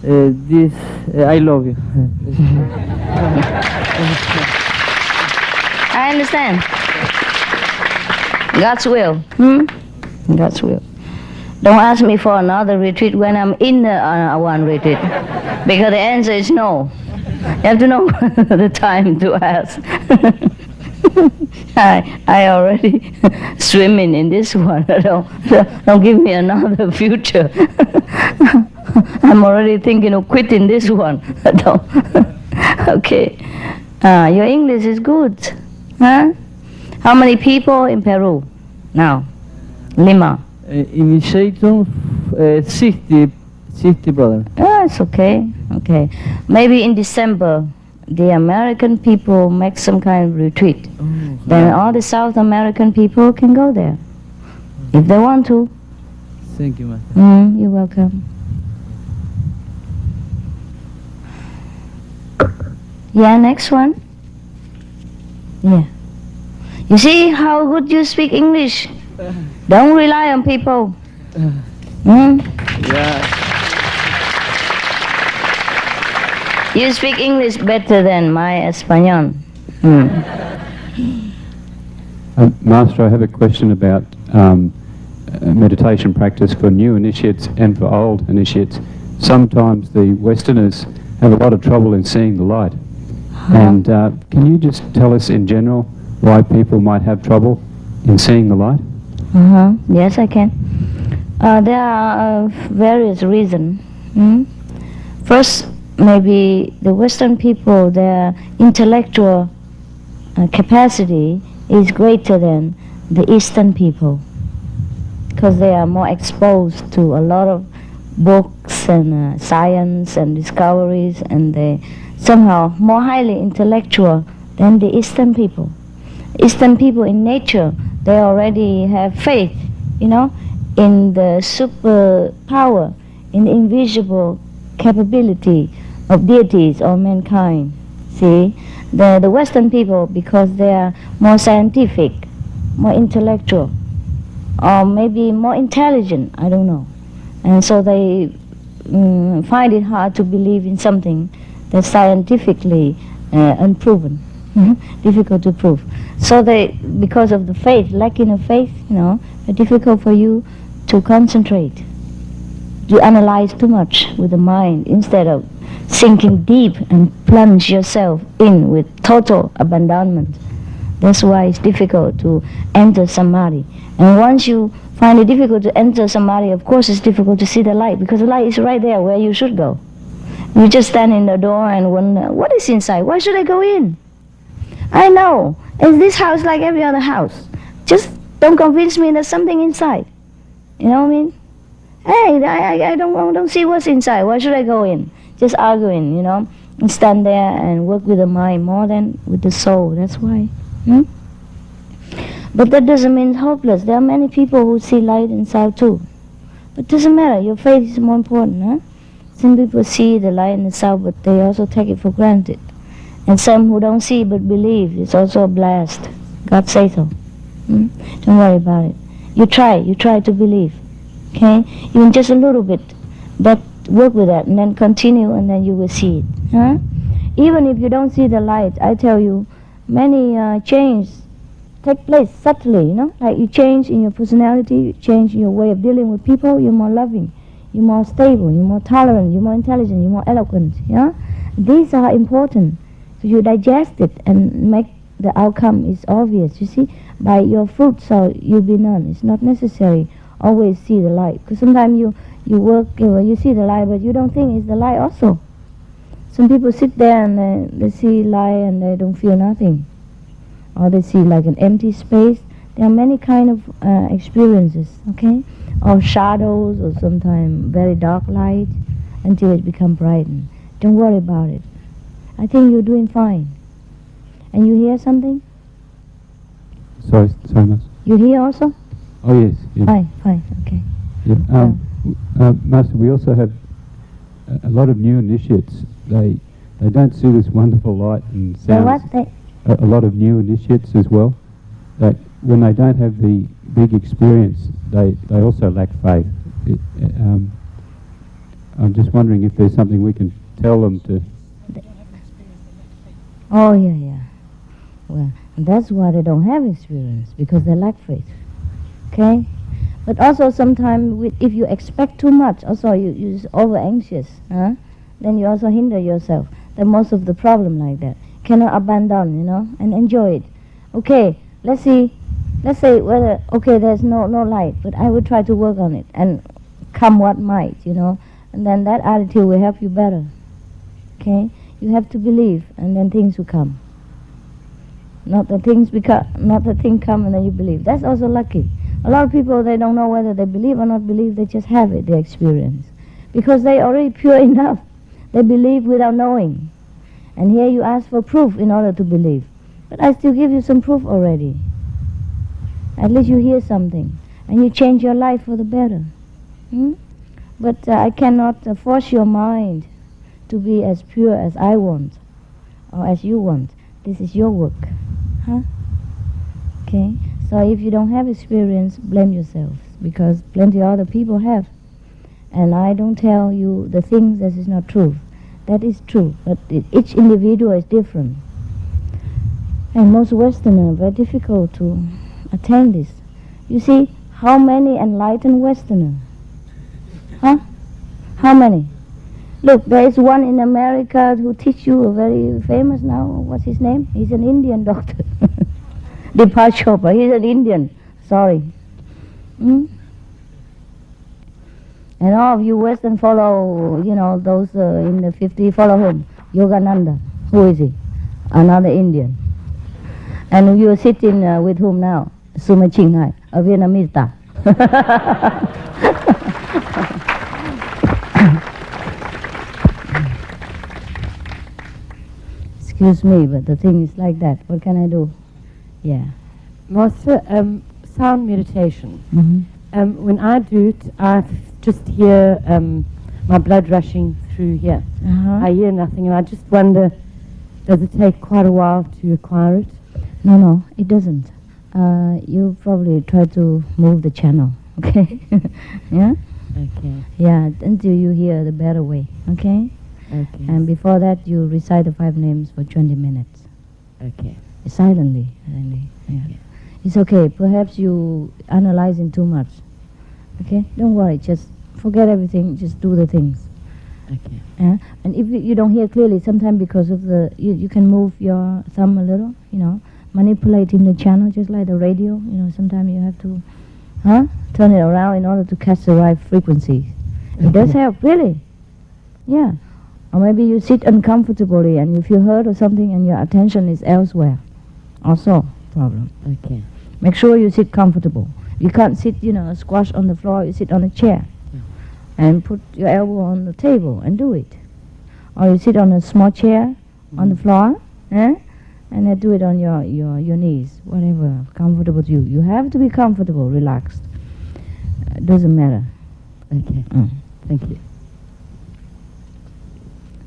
This I love you. I understand. God's will. God's will. Don't ask me for another retreat when I'm in the one retreat, because the answer is no. You have to know the time to ask. I already swimming in this one. Don't give me another future. I'm already thinking of quitting this one. Okay. Your English is good. Huh? How many people in Peru now? Lima. Initiation 60 brothers. Oh, it's okay. Okay. Maybe in December, the American people make some kind of retreat. Then all the South American people can go there if they want to. Thank you, Master. You're welcome. Yeah, next one. Yeah. You see how good you speak English? Don't rely on people. Yeah. You speak English better than my Espanol. Master, I have a question about meditation practice for new initiates and for old initiates. Sometimes the Westerners have a lot of trouble in seeing the light. And can you just tell us in general why people might have trouble in seeing the light? Yes, I can. There are various reasons. First, maybe the Western people, their intellectual capacity is greater than the Eastern people, because they are more exposed to a lot of books and science and discoveries, and they somehow more highly intellectual than the Eastern people. Eastern people in nature, they already have faith, in the superpower, in the invisible capability of deities or mankind. See, the Western people, because they are more scientific, more intellectual, or maybe more intelligent, I don't know. And so they find it hard to believe in something that's scientifically unproven, difficult to prove. So they, because of the faith, lacking of faith, it's difficult for you to concentrate. You analyze too much with the mind instead of sinking deep and plunge yourself in with total abandonment. That's why it's difficult to enter samadhi. And once you find it difficult to enter samadhi, of course it's difficult to see the light, because the light is right there where you should go. You just stand in the door and wonder, what is inside? Why should I go in? I know. Is this house like every other house? Just don't convince me there's something inside. You know what I mean? Hey, I don't see what's inside. Why should I go in? Just arguing, you know, and stand there and work with the mind more than with the soul. That's why. But that doesn't mean it's hopeless. There are many people who see light inside too. But it doesn't matter. Your faith is more important, huh? Some people see the light in the south, but they also take it for granted. And some who don't see but believe, it's also a blast. God say so. Don't worry about it. You try to believe. Okay? Even just a little bit. But work with that and then continue and then you will see it. Huh? Even if you don't see the light, I tell you, many changes take place subtly, you know? Like you change in your personality, you change in your way of dealing with people, you're more loving, you're more stable, you're more tolerant, you're more intelligent, you're more eloquent, yeah? These are important. So you digest it and make the outcome is obvious, you see? By your fruit shall you be known. It's not necessary always see the light. Because sometimes you work, you see the light, but you don't think it's the light also. Some people sit there and they see light and they don't feel nothing. Or they see like an empty space. There are many kind of experiences, okay? Or shadows, or sometimes very dark light, until it becomes brightened. Don't worry about it. I think you're doing fine. And you hear something? Sorry, Mas. You hear also? Oh yes. Yeah. Fine, okay. Yeah. Master, we also have a lot of new initiates. They don't see this wonderful light and sounds. A lot of new initiates as well. That when they don't have the big experience, they also lack faith. I'm just wondering if there's something we can tell them to. Oh yeah. Well, that's why they don't have experience, because they lack faith. Okay? But also sometimes if you expect too much, also you're over anxious, huh? Then you also hinder yourself. That's most of the problem like that. Cannot abandon, you know, and enjoy it. Okay, let's say whether, okay, there's no light, but I will try to work on it, and come what might, you know, and then that attitude will help you better. Okay? You have to believe, and then things will come. Not the thing come and then you believe. That's also lucky. A lot of people, they don't know whether they believe or not believe, they just have it, they experience. Because they already pure enough. They believe without knowing. And here you ask for proof in order to believe. But I still give you some proof already. At least you hear something. And you change your life for the better. But I cannot force your mind to be as pure as I want. Or as you want. This is your work. Huh? Okay? So if you don't have experience, blame yourself. Because plenty of other people have. And I don't tell you the things that is not true. That is true, but each individual is different. And most Westerners are very difficult to attain this. You see, how many enlightened Westerners? Huh? How many? Look, there is one in America who teach you, very famous now. What's his name? He's an Indian doctor. Deepak Chopra, he's an Indian. Sorry. And all of you Western follow, you know, those in the 50s, follow whom? Yogananda. Who is he? Another Indian. And you are sitting with whom now? Suma Chinghai, a Vietnamese. Excuse me, but the thing is like that. What can I do? Yeah. Master, sound meditation. When I do it, I just hear my blood rushing through here. I hear nothing, and I just wonder, does it take quite a while to acquire it? No, it doesn't. You probably try to move the channel, okay? Yeah? Okay. Yeah, until you hear the better way, okay? Okay. And before that, you recite the 5 names for 20 minutes. Okay. Silently. Yeah. Okay. It's okay. Perhaps you analyzing too much. Okay? Don't worry. Just forget everything. Just do the things. Okay. And if you don't hear clearly, sometimes because of you can move your thumb a little, you know, manipulating the channel, just like the radio. You know, sometimes you have to turn it around in order to catch the right frequencies. It does help, really. Yeah. Or maybe you sit uncomfortably and you feel hurt or something and your attention is elsewhere. Also problem. Okay. Make sure you sit comfortable. You can't sit, squash on the floor. You sit on a chair, and put your elbow on the table and do it. Or you sit on a small chair on the floor, and then do it on your knees, whatever comfortable to you. You have to be comfortable, relaxed. Doesn't matter. Okay. Thank you.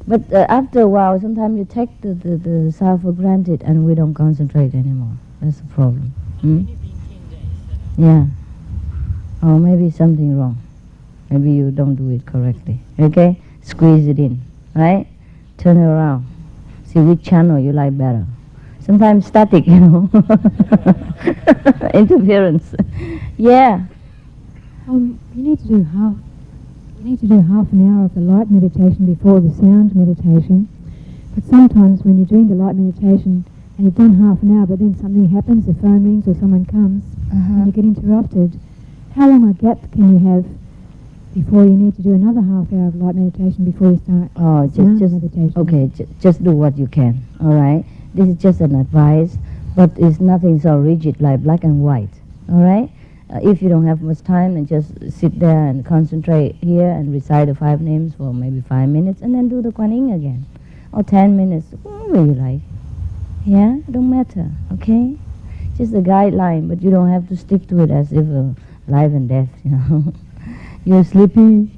But after a while, sometimes you take the self for granted, and we don't concentrate anymore. That's the problem. Yeah. Or maybe something wrong. Maybe you don't do it correctly. Okay? Squeeze it in. Right? Turn it around. See which channel you like better. Sometimes static, interference. Yeah. You need to do half an hour of the light meditation before the sound meditation. But sometimes when you're doing the light meditation and you've done half an hour, but then something happens, the phone rings or someone comes, and you get interrupted. How long a gap can you have before you need to do another half hour of light meditation before you start sound meditation? Okay, just do what you can. All right. This is just an advice, but it's nothing so rigid like black and white. All right. If you don't have much time, then just sit there and concentrate here and recite the 5 names for maybe 5 minutes, and then do the Kuan Yin again, or 10 minutes, whatever you like. Yeah, don't matter. Okay, just a guideline, but you don't have to stick to it as if life and death. You're sleepy,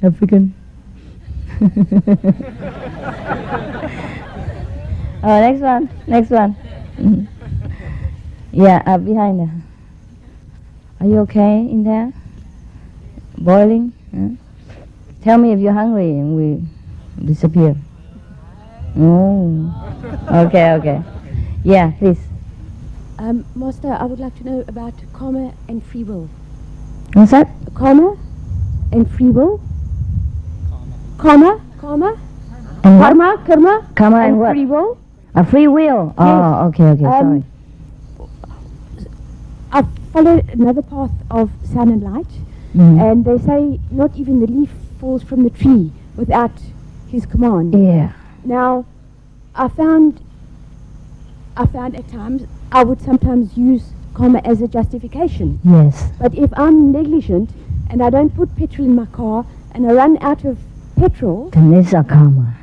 African. Oh, next one. Yeah, up behind there. Are you okay in there? Boiling? Tell me if you're hungry and we disappear. Oh, okay. Yeah, please. Master, I would like to know about karma and free will. What's that? Karma and free will. Karma. And what? Karma and what? free will. A free will. Oh, okay, sorry. I followed another path of sun and light, and they say not even the leaf falls from the tree without his command. Yeah. Now, I found at times I would sometimes use karma as a justification. Yes. But if I'm negligent and I don't put petrol in my car and I run out of petrol, Then it's a karma.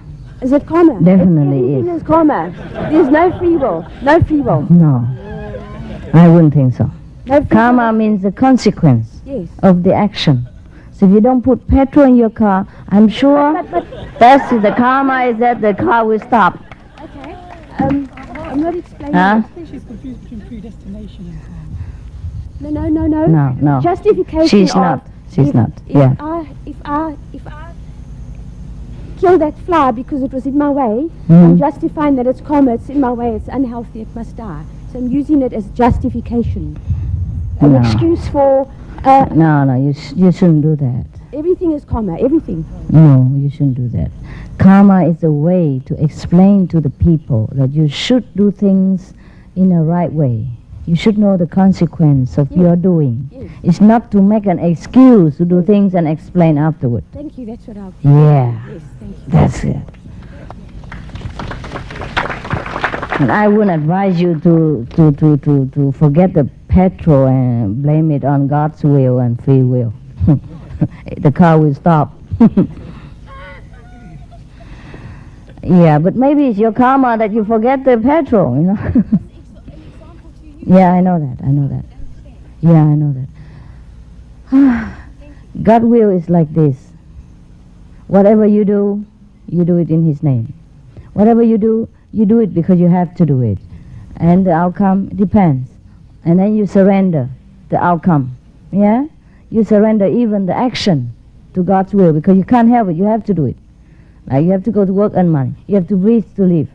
is it karma? Definitely Everything is. is karma. There's no free will. No free will. No, I wouldn't think so. No free Karma will. means the consequence Yes. of the action. So if you don't put petrol in your car, I'm sure But that's the karma is that the car will stop. okay. I'm not explaining. Huh? I think she's confused between predestination and karma. No. No. Justification. She's of not. She's if, not. If Yeah. if I kill that fly because it was in my way, Mm. I'm justifying that it's karma. It's in my way. It's unhealthy. It must die. So I'm using it as justification, an No. excuse for No, you shouldn't do that. everything is karma. Everything. No, you shouldn't do that. Karma is a way to explain to the people that you should do things in a right way. You should know the consequence of your doing. Yes. It's not to make an excuse to do things and explain afterward. Thank you. That's what I'll. Yeah, Yes. Thank you. that's it. And I wouldn't advise you to forget the petrol and blame it on God's will and free will. The car will stop. Yeah, but maybe it's your karma that you forget the petrol, Yeah, I know that. Yeah, I know that. God will is like this. Whatever you do it in His name. Whatever you do it because you have to do it. And the outcome depends. And then you surrender the outcome. Yeah? You surrender even the action to God's will because you can't help it. You have to do it. Like you have to go to work and money. You have to breathe to live.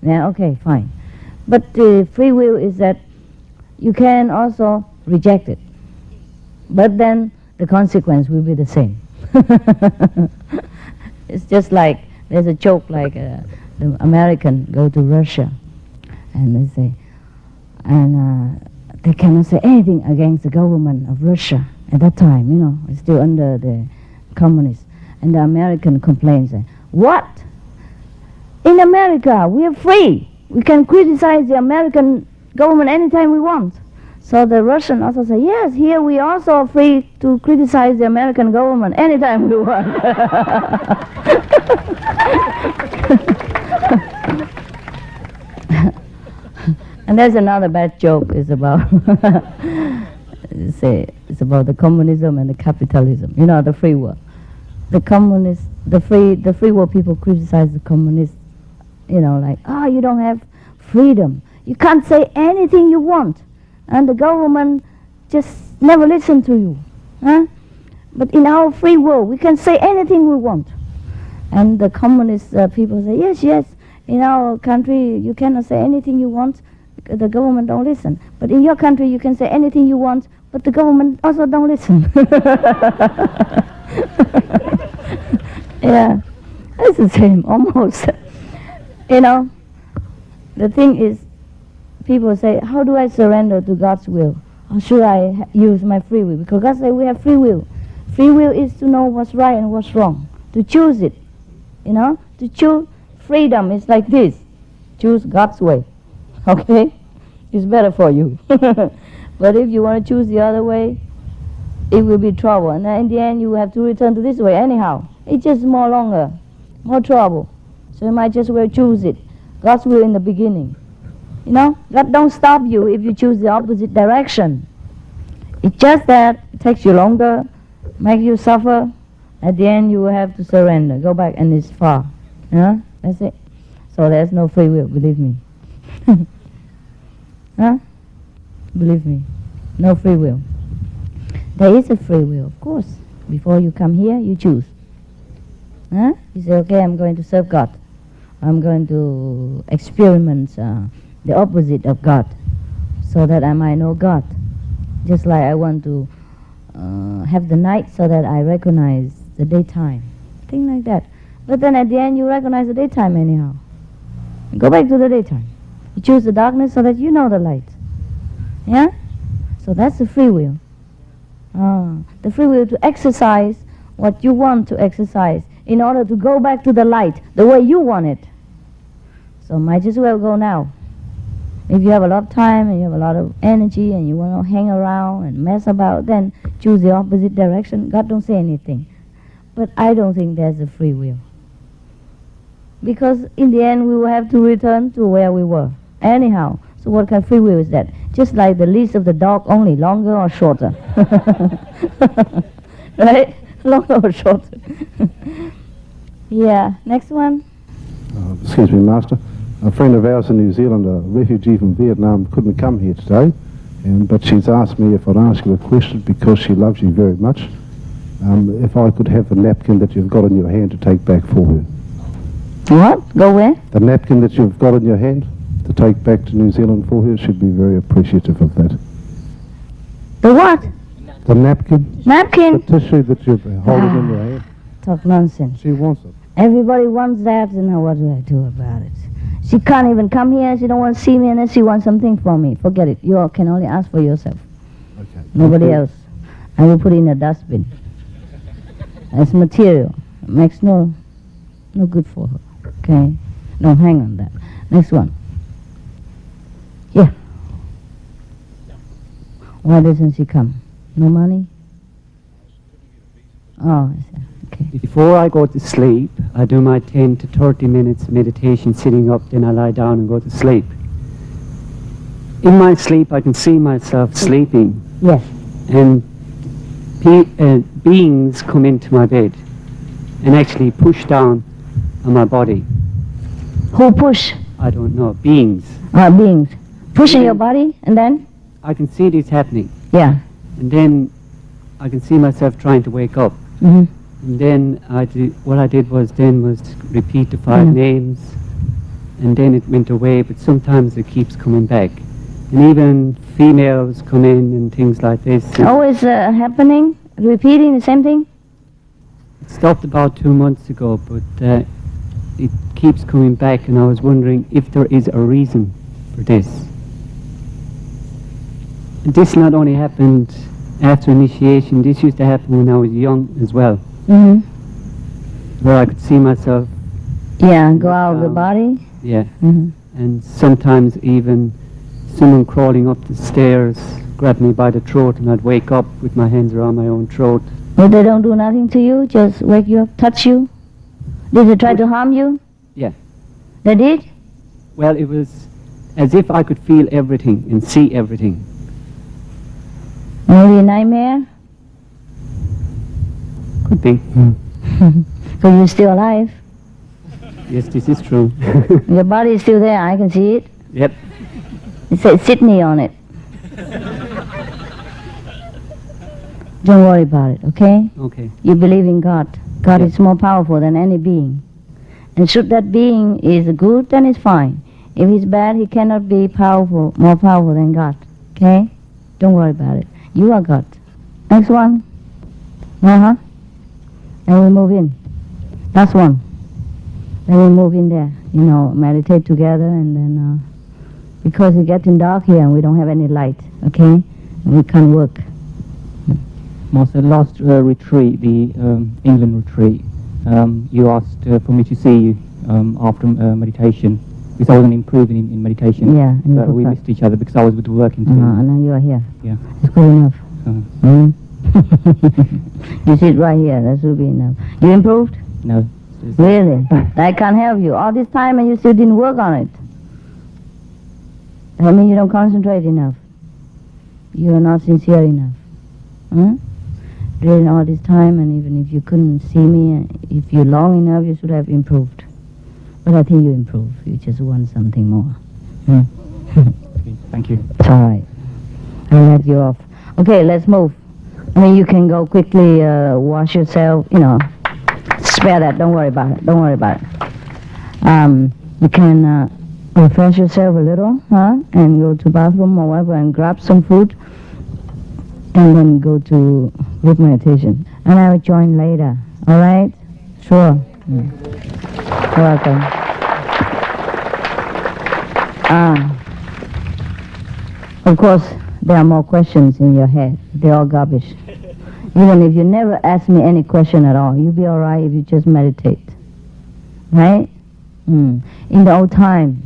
Yeah, okay, fine. But free will is that you can also reject it. But then the consequence will be the same. It's just like, there's a joke like the American go to Russia and they say, and they cannot say anything against the government of Russia at that time, it's still under the communists. And the American complains, what? In America, we are free. We can criticize the American government anytime we want. So the Russian also say, yes, here we also are free to criticize the American government anytime we want. And there's another bad joke. It's about it's about the communism and the capitalism. You know, the free world. The communists, the free world people criticize the communists. You know, like, oh, you don't have freedom. You can't say anything you want, and the government just never listen to you. Huh? But in our free world, we can say anything we want. And the communist people say, yes, yes, in our country you cannot say anything you want, because the government don't listen. But in your country you can say anything you want, but the government also don't listen. Yeah, it's the same, almost. You know, the thing is, people say, how do I surrender to God's will? Or should I use my free will? Because God said we have free will. Free will is to know what's right and what's wrong, to choose it. You know, to choose freedom is like this. Choose God's way. Okay? It's better for you. But if you want to choose the other way, it will be trouble. And then in the end, you will have to return to this way anyhow. It's just more longer, more trouble. So you might just well choose it. God's will in the beginning. You know, God don't stop you if you choose the opposite direction. It's just that it takes you longer, makes you suffer. At the end, you will have to surrender. Go back, and it's far. You know? That's it. So there's no free will, believe me. Huh? Believe me. No free will. There is a free will, of course. Before you come here, you choose. Huh? You say, okay, I'm going to serve God. I'm going to experiment the opposite of God, so that I might know God. Just like I want to have the night so that I recognize the daytime. Thing like that. But then at the end you recognize the daytime anyhow. You go back to the daytime. You choose the darkness so that you know the light. Yeah? So that's the free will. The free will to exercise what you want to exercise in order to go back to the light the way you want it. So might as well go now. If you have a lot of time and you have a lot of energy and you want to hang around and mess about, then choose the opposite direction. God don't say anything. But I don't think there's a free will. Because in the end we will have to return to where we were. Anyhow, so what kind of free will is that? Just like the leash of the dog, only longer or shorter. Right? Longer or shorter. Yeah, next one. Excuse me, Master. A friend of ours in New Zealand, a refugee from Vietnam, couldn't come here today, but she's asked me if I'd ask you a question because she loves you very much. If I could have the napkin that you've got in your hand to take back for her. What? Go where? The napkin that you've got in your hand to take back to New Zealand for her, she'd be very appreciative of that. The what? The napkin. Napkin? The tissue that you're holding in your hand. Talk nonsense. She wants it. Everybody wants that, and now what do I do about it? She can't even come here. She don't want to see me unless she wants something from me. Forget it. You all can only ask for yourself. Okay. Nobody else. I will put it in a dustbin. It's material. It makes no good for her. Okay? Don't hang on that. Next one. Yeah. Why doesn't she come? No money? Oh, I see. Okay. Before I go to sleep, I do my 10 to 30 minutes meditation sitting up, then I lie down and go to sleep. In my sleep, I can see myself sleeping. Yes. And beings come into my bed and actually push down on my body. Who push? I don't know. Beings. Beings. Pushing your body, and then? I can see this happening. Yeah. And then I can see myself trying to wake up. Mm-hmm. And then what I did was repeat the 5 names, and then it went away, but sometimes it keeps coming back. And even females come in and things like this. Always happening? Repeating the same thing? It stopped about 2 months ago, but it keeps coming back, and I was wondering if there is a reason for this. And this not only happened after initiation, this used to happen when I was young as well. Mm-hmm. Where I could see myself. Yeah, go out of the body. Yeah. Mm-hmm. And sometimes even someone crawling up the stairs grabbed me by the throat, and I'd wake up with my hands around my own throat. But they don't do nothing to you, just wake you up, touch you? Did they try to harm you? Yeah. They did? Well, it was as if I could feel everything and see everything. Maybe a nightmare? Could be. So you're still alive. Yes, this is true. Your body is still there, I can see it. Yep. It says Sydney on it. Don't worry about it, okay? Okay. You believe in God. God Yeah. is more powerful than any being. And should that being is good, then it's fine. If he's bad, he cannot be powerful, more powerful than God. Okay? Don't worry about it. You are God. Next one. Uh-huh. Then we move in. Last one. Then we move in there. You know, meditate together, and then because it's getting dark here and we don't have any light, okay? We can't work. Master, last retreat, the England retreat, you asked for me to see you after meditation, because I wasn't improving in meditation. Yeah, and But we missed each other because I was with the working team. And now you are here. Yeah. It's good enough. Uh, You sit right here. That should be enough. You improved? no. Really? I can't help you. All this time and you still didn't work on it. I mean, you don't concentrate enough. You are not sincere enough. Huh? During all this time, and even if you couldn't see me, if you're long enough, you should have improved. But I think you improved. You just want something more. Okay, thank you. It's all right. I'll let you off. Okay, let's move. I mean, you can go quickly, wash yourself, you know. Spare that. Don't worry about it. Don't worry about it. You can refresh yourself a little, huh? And go to bathroom or whatever and grab some food. And then go to group meditation. And I will join later. All right? Sure. You're welcome. Of course, there are more questions in your head. They're all garbage. Even if you never ask me any question at all, you'll be all right if you just meditate. Right? In the old time,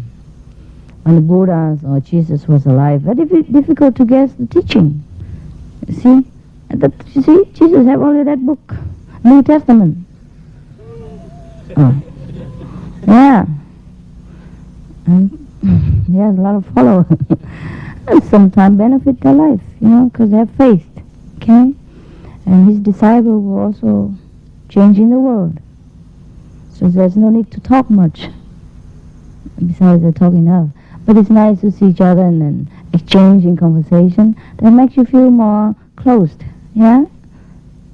when the Buddhas or Jesus was alive, very difficult to guess the teaching. You see, Jesus have only that book, New Testament. Oh. Yeah. And he has a lot of followers. And sometimes benefit their life, you know, because they have faith. Okay? And his disciples were also changing the world. So there's no need to talk much. Besides, they talk enough. But it's nice to see each other and then exchange in conversation. That makes you feel more closed, yeah?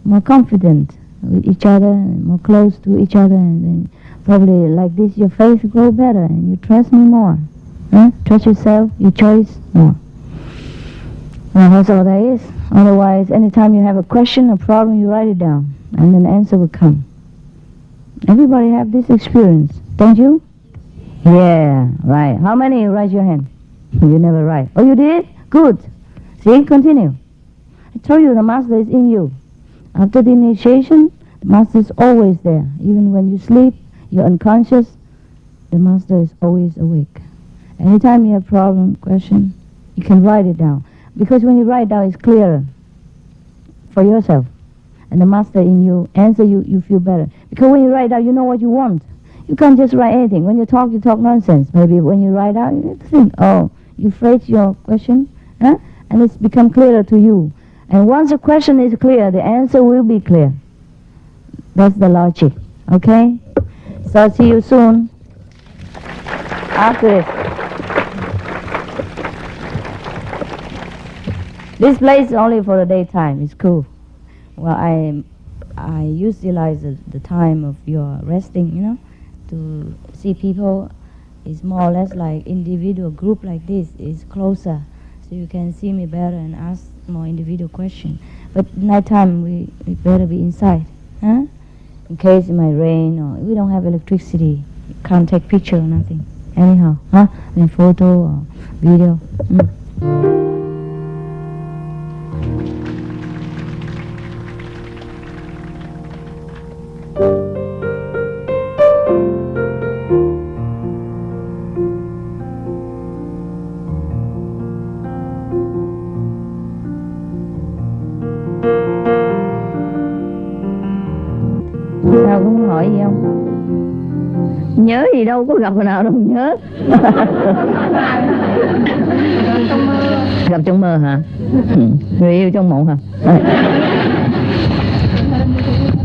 More confident with each other, and more close to each other, and then probably like this your faith grow better and you trust me more. Huh? Trust yourself, your choice more. Well, that's all there is. Otherwise, anytime you have a question, a problem, you write it down, and then the answer will come. Everybody have this experience, don't you? Yeah, right. How many raise your hand? You never write. Oh, you did? Good. See, continue. I told you the master is in you. After the initiation, the master is always there. Even when you sleep, you're unconscious, the master is always awake. Anytime you have problem, question, you can write it down. Because when you write down, it's clearer for yourself. And the master in you answer you, you feel better. Because when you write down, you know what you want. You can't just write anything. When you talk nonsense. Maybe when you write out, you think, oh, you phrase your question, huh? And it's become clearer to you. And once the question is clear, the answer will be clear. That's the logic, okay? So I'll see you soon. After this. This place is only for the daytime. It's cool. Well, I utilize the time of your resting, you know, to see people. Is more or less like individual group like this is closer, so you can see me better and ask more individual questions. But nighttime we better be inside, huh? In case it might rain or we don't have electricity, can't take picture or nothing. Anyhow, huh? In photo or video. Sao cũng hỏi gì không? Nhớ gì đâu, có gặp hồi nào đâu nhớ. Gặp trong mơ hả? Người yêu trong mộng hả?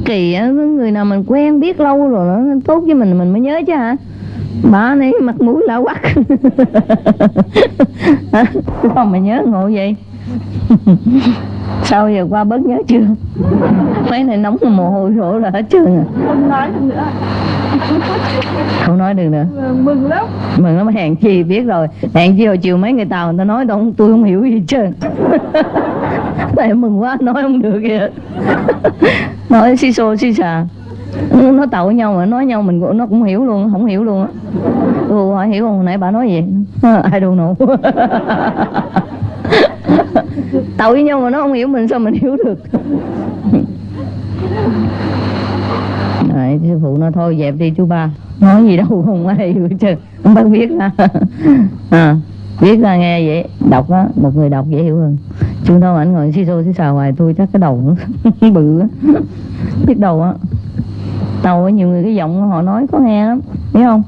Kỳ á, người nào mình quen biết lâu rồi nó tốt với mình mới nhớ chứ hả? Bà này mặt mũi lạ quắc. Không mà nhớ ngộ vậy. Sao giờ qua bớt nhớ chưa? Mấy này nóng mồ hôi rổ là hết trơn à. Không nói được nữa. Không nói được nữa. Mừng lắm. Mừng lắm, hèn chi biết rồi. Hèn chi hồi chiều mấy người Tàu người ta nói tôi không hiểu gì hết trơn. Tại mừng quá nói không được kìa. Nói xì xô xì xà. Nói Tàu với nhau mà nói nhau mình nó cũng hiểu luôn, không hiểu luôn á. Tôi hỏi hiểu không, nãy bà nói gì? I don't know. Tàu với nhau mà nó không hiểu mình sao mình hiểu được. Đấy, sư phụ nói thôi dẹp đi chú ba, nói gì đâu không ai hiểu chứ, không bác biết ra. Viết ra nghe vậy, đọc á, một người đọc dễ hiểu hơn. Chứ đâu ảnh ngồi xí xô xí xào hoài tôi chắc cái đầu bự á. Biết đầu á. Tàu á, nhiều người cái giọng họ nói có nghe lắm, biết không?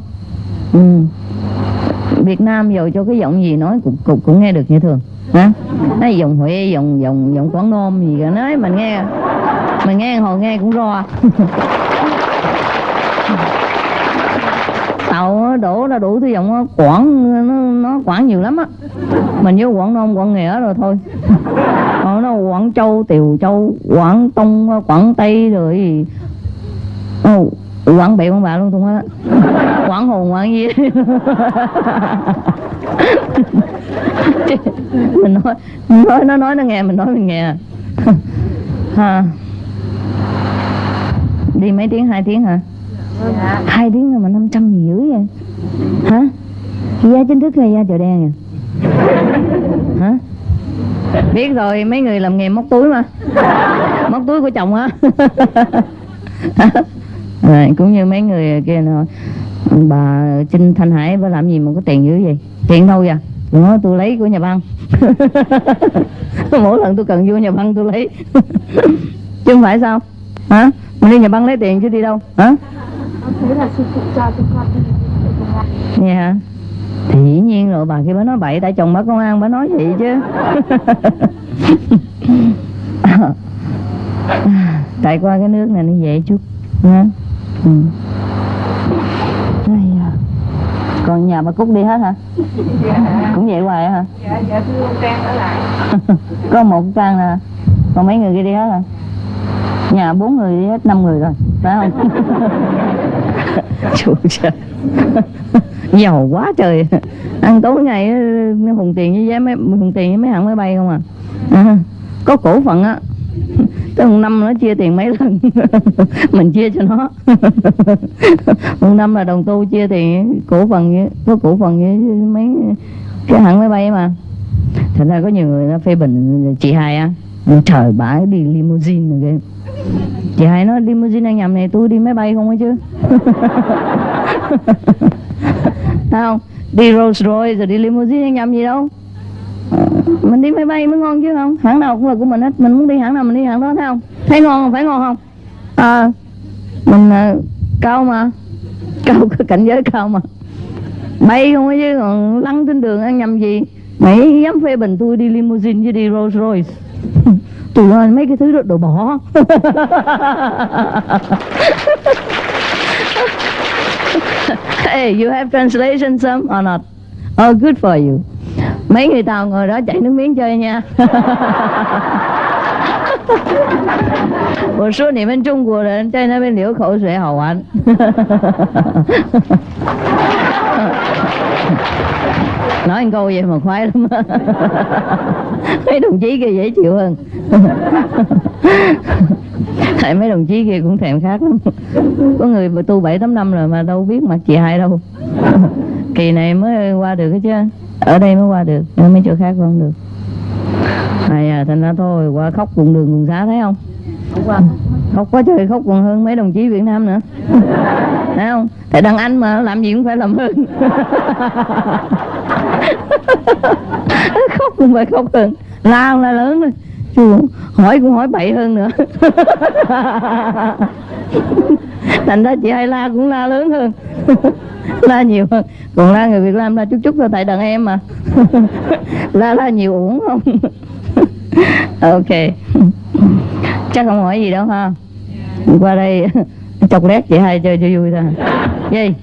Việt Nam dù cho cái giọng gì nói cũng nghe được như thường. Hả? Nói giọng Huế, giọng Quảng Nam gì cả nói mình nghe hồi nghe cũng ro. Tàu đổ ra đủ thứ giọng Quảng, nó Quảng nhiều lắm á. Mình nhớ Quảng Nam, Quảng Nghĩa rồi thôi. Còn nó Quảng Châu, Tiều Châu, Quảng Tông, Quảng Tây rồi Quảng Bẹ Quảng Bạ luôn tung hết á. Quảng Hồn, Quảng gì. Mình nói nó nghe, mình nói mình nghe. Ha. Đi mấy tiếng, 2 tiếng hả? Dạ. 2 tiếng rồi mà 500 gì dữ vậy? Hả? Da chính thức hay da chợ đen vậy? Hả? Biết rồi, mấy người làm nghề móc túi mà. Móc túi của chồng á. Cũng như mấy người kia nói, bà Trinh Thanh Hải bà làm gì mà có tiền dữ vậy? Tiền đâu vậy? Tôi nói tôi lấy của nhà băng. Mỗi lần tôi cần vô nhà băng tôi lấy. Chứ không phải sao? Hả? Mình đi nhà băng lấy tiền chứ đi đâu? Hả? Thế là sư phụ cho con đi. Nghe hả? Thì dĩ nhiên rồi, bà kia bà nói bậy, tại chồng bà công an bà nói vậy chứ. Tại qua cái nước này nó dễ chút nha. Còn nhà bà Cúc đi hết hả? Dạ. Cũng vậy hoài hả? Dạ thưa ông Trang ở lại. Có một Trang nè. Còn mấy người kia đi hết hả? Nhà 4 người đi hết, 5 người rồi, phải không? Chúa trời. Giàu quá trời. Ăn tối ngày hùng tiền với mấy hãng máy bay không à. Có cổ phần á. Tới một năm nó chia tiền mấy lần. Mình chia cho nó. Một năm là đồng tu chia tiền cổ phần với, có cổ phần với mấy cái hãng máy bay mà. Thật ra có nhiều người nó phê bình chị Hai á. Trời bả đi limousine rồi kìa. Chị Hai nói limousine anh nhầm này, tôi đi máy bay không ấy chứ. Thấy không? Đi Rolls Royce rồi đi limousine anh nhầm gì đâu. Mình đi máy bay mới ngon chứ không? Hãng nào cũng là của mình hết. Mình muốn đi hãng nào mình đi hãng đó, thấy không? Thấy ngon không? Phải ngon không? Mình cao mà. Cao, cảnh giới cao mà. Bay không ấy chứ, còn lăn trên đường ăn nhầm gì. Mày dám phê bình tôi đi limousine chứ đi Rolls Royce. Tôi nói mấy cái thứ đó đồ bỏ. Hey, you have translation some or not? Oh, good for you. Mấy người Tàu ngồi đó chảy nước miếng chơi nha. 我说你们中国人在那边流口水好玩。Nói một câu vậy mà khoái lắm. Mấy đồng chí kia dễ chịu hơn. Tại mấy đồng chí kia cũng thèm khác lắm. Có người tu 7-8 năm rồi mà đâu biết mặt chị Hai đâu. Kỳ này mới qua được chứ. Ở đây mới qua được, mấy chỗ khác không được. Thành ra thôi, qua khóc cùng đường cùng xá, thấy không? Khóc quá trời, khóc còn hơn mấy đồng chí Việt Nam nữa. Thấy không? Tại đàn anh mà làm gì cũng phải làm hơn. Khóc cũng phải khóc hơn, la là lớn rồi. Chú hỏi cũng hỏi bậy hơn nữa. Thành ra chị hai la cũng la lớn hơn. La nhiều hơn. Còn la người Việt Nam la chút chút thôi, tại đàn em mà. La nhiều uổng không? Ok. Chắc không hỏi gì đâu ha. Qua đây chọc lét chị hai chơi cho vui thôi. Gì?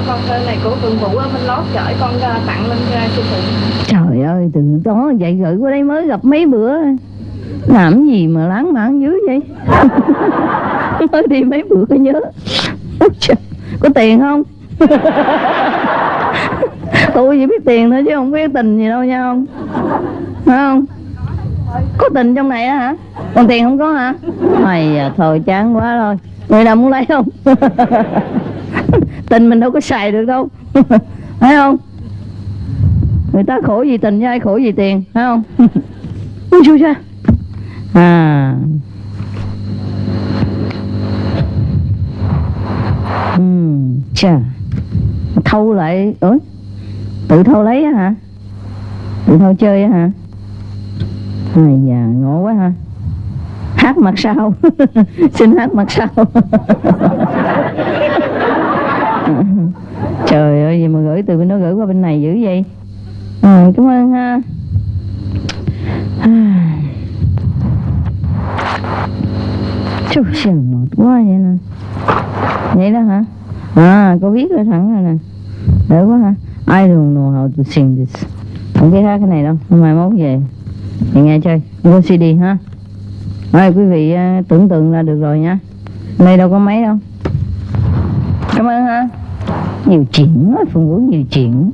Con này của Phượng Vũ ở bên Lót chở con tặng lên siêu thị. Trời ơi, từ đó vậy gửi qua đây mới gặp mấy bữa. Làm gì mà lãng mạn dữ vậy? Mới đi mấy bữa có nhớ. Có tiền không? Tôi chỉ biết tiền thôi chứ không biết tình gì đâu nha không? Phải không? Có tình trong này á hả? Còn tiền không có hả? Mày thôi chán quá rồi. Người nào muốn lấy không? Tình mình đâu có xài được đâu. Phải không? Người ta khổ vì tình chứ ai khổ vì tiền. Phải không? Ui chú cha. Chà. Thâu lại. Ủa? Tự thâu lấy á hả? Tự thâu chơi á hả? Ai da, ngộ quá ha. Hát mặt sau. Xin hát mặt sau. Trời ơi, gì mà gửi từ bên đó gửi qua bên này dữ vậy? Cảm ơn ha. Chú sừng mệt quá vậy nè. Vậy đó hả? Cô viết ra thẳng rồi nè. Đỡ quá ha. I don't know how to sing this. Không biết hát cái này đâu. Mai mốt về thì nghe chơi. Vô CD ha. Rồi quý vị tưởng tượng là được rồi nha. Đây đâu có mấy đâu. Cảm ơn ha. Nhiều chuyện quá, Phượng Vũ nhiều chuyện.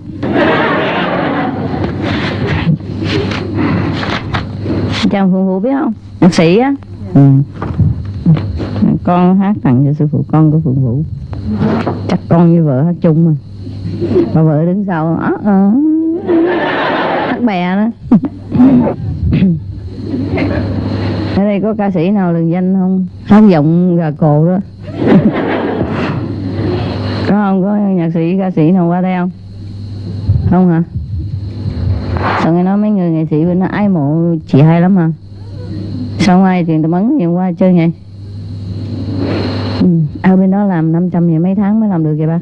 Chàng Phượng Vũ biết không? Nhạc sĩ á. Con hát tặng cho sư phụ con của Phượng Vũ. Chắc con với vợ hát chung mà. Bà vợ đứng sau hát bè đó. Ở đây có ca sĩ nào lừng danh không? Hát giọng gà cồ đó. Có không? Có nhạc sĩ, ca sĩ nào qua đây không? Không hả? Sao nghe nói mấy người nghệ sĩ bên đó ái mộ chị hai lắm mà. Sao không ai truyền tầm ấn nhiều qua chơi vậy? Ở bên đó làm 500 vậy mấy tháng mới làm được vậy ba?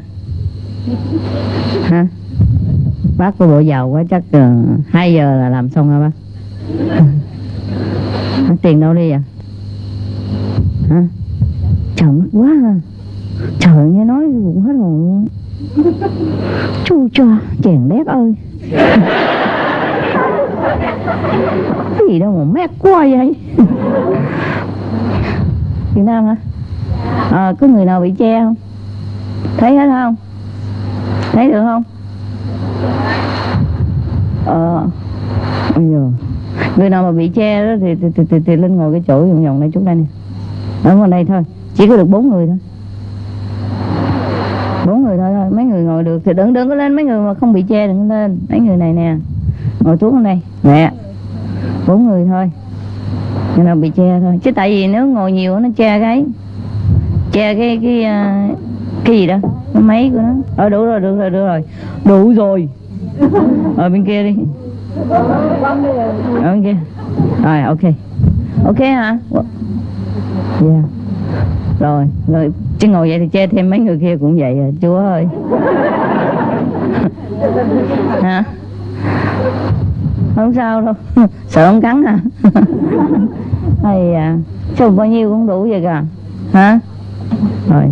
Hả? Bác có bộ giàu quá chắc 2 giờ là làm xong hả ba? Tiền đâu đi vậy? Hả? Trời mắc quá ha. Trời nghe nói cũng hết hồn luôn. Chu cho chèn đét ơi. Cái gì đâu mà mát quá vậy? Việt Nam hả? Có người nào bị che không? Thấy hết không? Thấy được không? Bây giờ người nào mà bị che đó thì lên ngồi cái chỗ vòng vòng đây chút đây nè. Ở ngoài đây thôi. Chỉ có được 4 người thôi. 4 người thôi. Mấy người ngồi được thì đừng có lên. Mấy người mà không bị che đừng có lên. Mấy người này nè. Ngồi xuống ở đây. Nè. 4 người thôi. Người nào bị che thôi. Chứ tại vì nếu ngồi nhiều nó che cái gì đó. Cái máy của nó. Đủ rồi. Đủ rồi. Ở bên kia đi. Ở bên kia. Rồi ok. Ok hả? Yeah. Rồi chứ ngồi vậy thì che thêm mấy người kia cũng vậy à. Chúa ơi. Hả? Không sao đâu. Sợ không cắn à? Hay à. Sao bao nhiêu cũng đủ vậy kìa. Hả? Rồi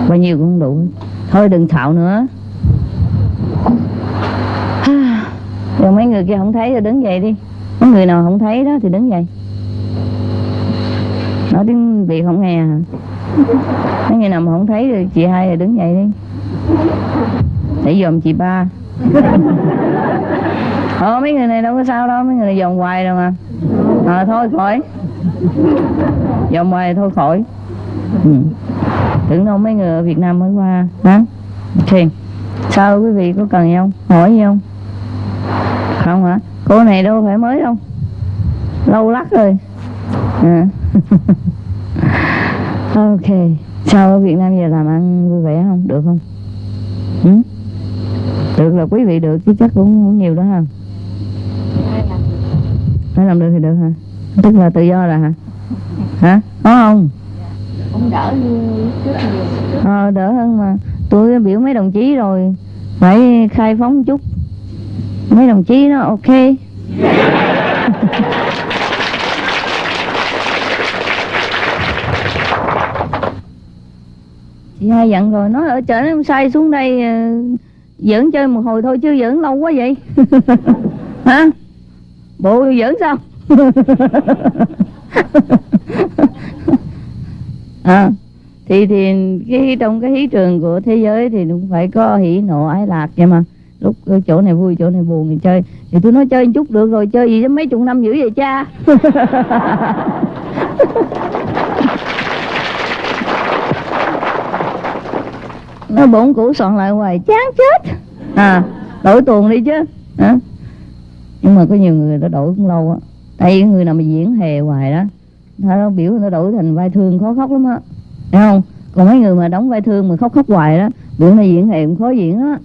bao nhiêu cũng đủ. Thôi đừng xạo nữa. Rồi mấy người kia không thấy rồi đứng dậy đi. Mấy người nào không thấy đó thì đứng dậy. Nói tiếng Việt không nghe hả? Mấy người nào mà không thấy rồi chị hai rồi đứng dậy đi. Để dòm chị ba. Mấy người này đâu có sao đâu. Mấy người này dòm hoài rồi mà. Thôi khỏi. Dòm hoài thôi khỏi. Tưởng đâu mấy người ở Việt Nam mới qua. Hả? Ok. Sao quý vị có cần gì không? Hỏi gì không? Không hả? Cô này đâu phải mới đâu. Lâu lắc rồi. Ok. Sao ở Việt Nam giờ làm ăn vui vẻ không? Được không? Được là quý vị được chứ chắc cũng nhiều đó ha. Nếu làm được thì được hả? Tức là tự do là hả? Hả? Có không? cũng đỡ như trước nhiều. Đỡ hơn mà. Tôi biểu mấy đồng chí rồi phải khai phóng chút. Mấy đồng chí nó ok. Chị hai dặn rồi, nói ở chợ nó sai xuống đây giỡn chơi một hồi thôi chứ giỡn lâu quá vậy. Hả? Bộ giỡn sao? Thì trong cái hí trường của thế giới thì cũng phải có hỉ nộ ái lạc vậy mà. Lúc chỗ này vui chỗ này buồn thì chơi. Thì tôi nói chơi chút được rồi, chơi gì chứ mấy chục năm dữ vậy cha. Nó bổn cũ soạn lại hoài chán chết. Đổi tuồng đi chứ. Nhưng mà có nhiều người ta đổi cũng lâu á. Tại vì người nào mà diễn hề hoài đó, nó biểu nó đổi thành vai thương khó khóc lắm á, thấy không? Còn mấy người mà đóng vai thương mà khóc hoài đó, biểu nó diễn hề cũng khó diễn á.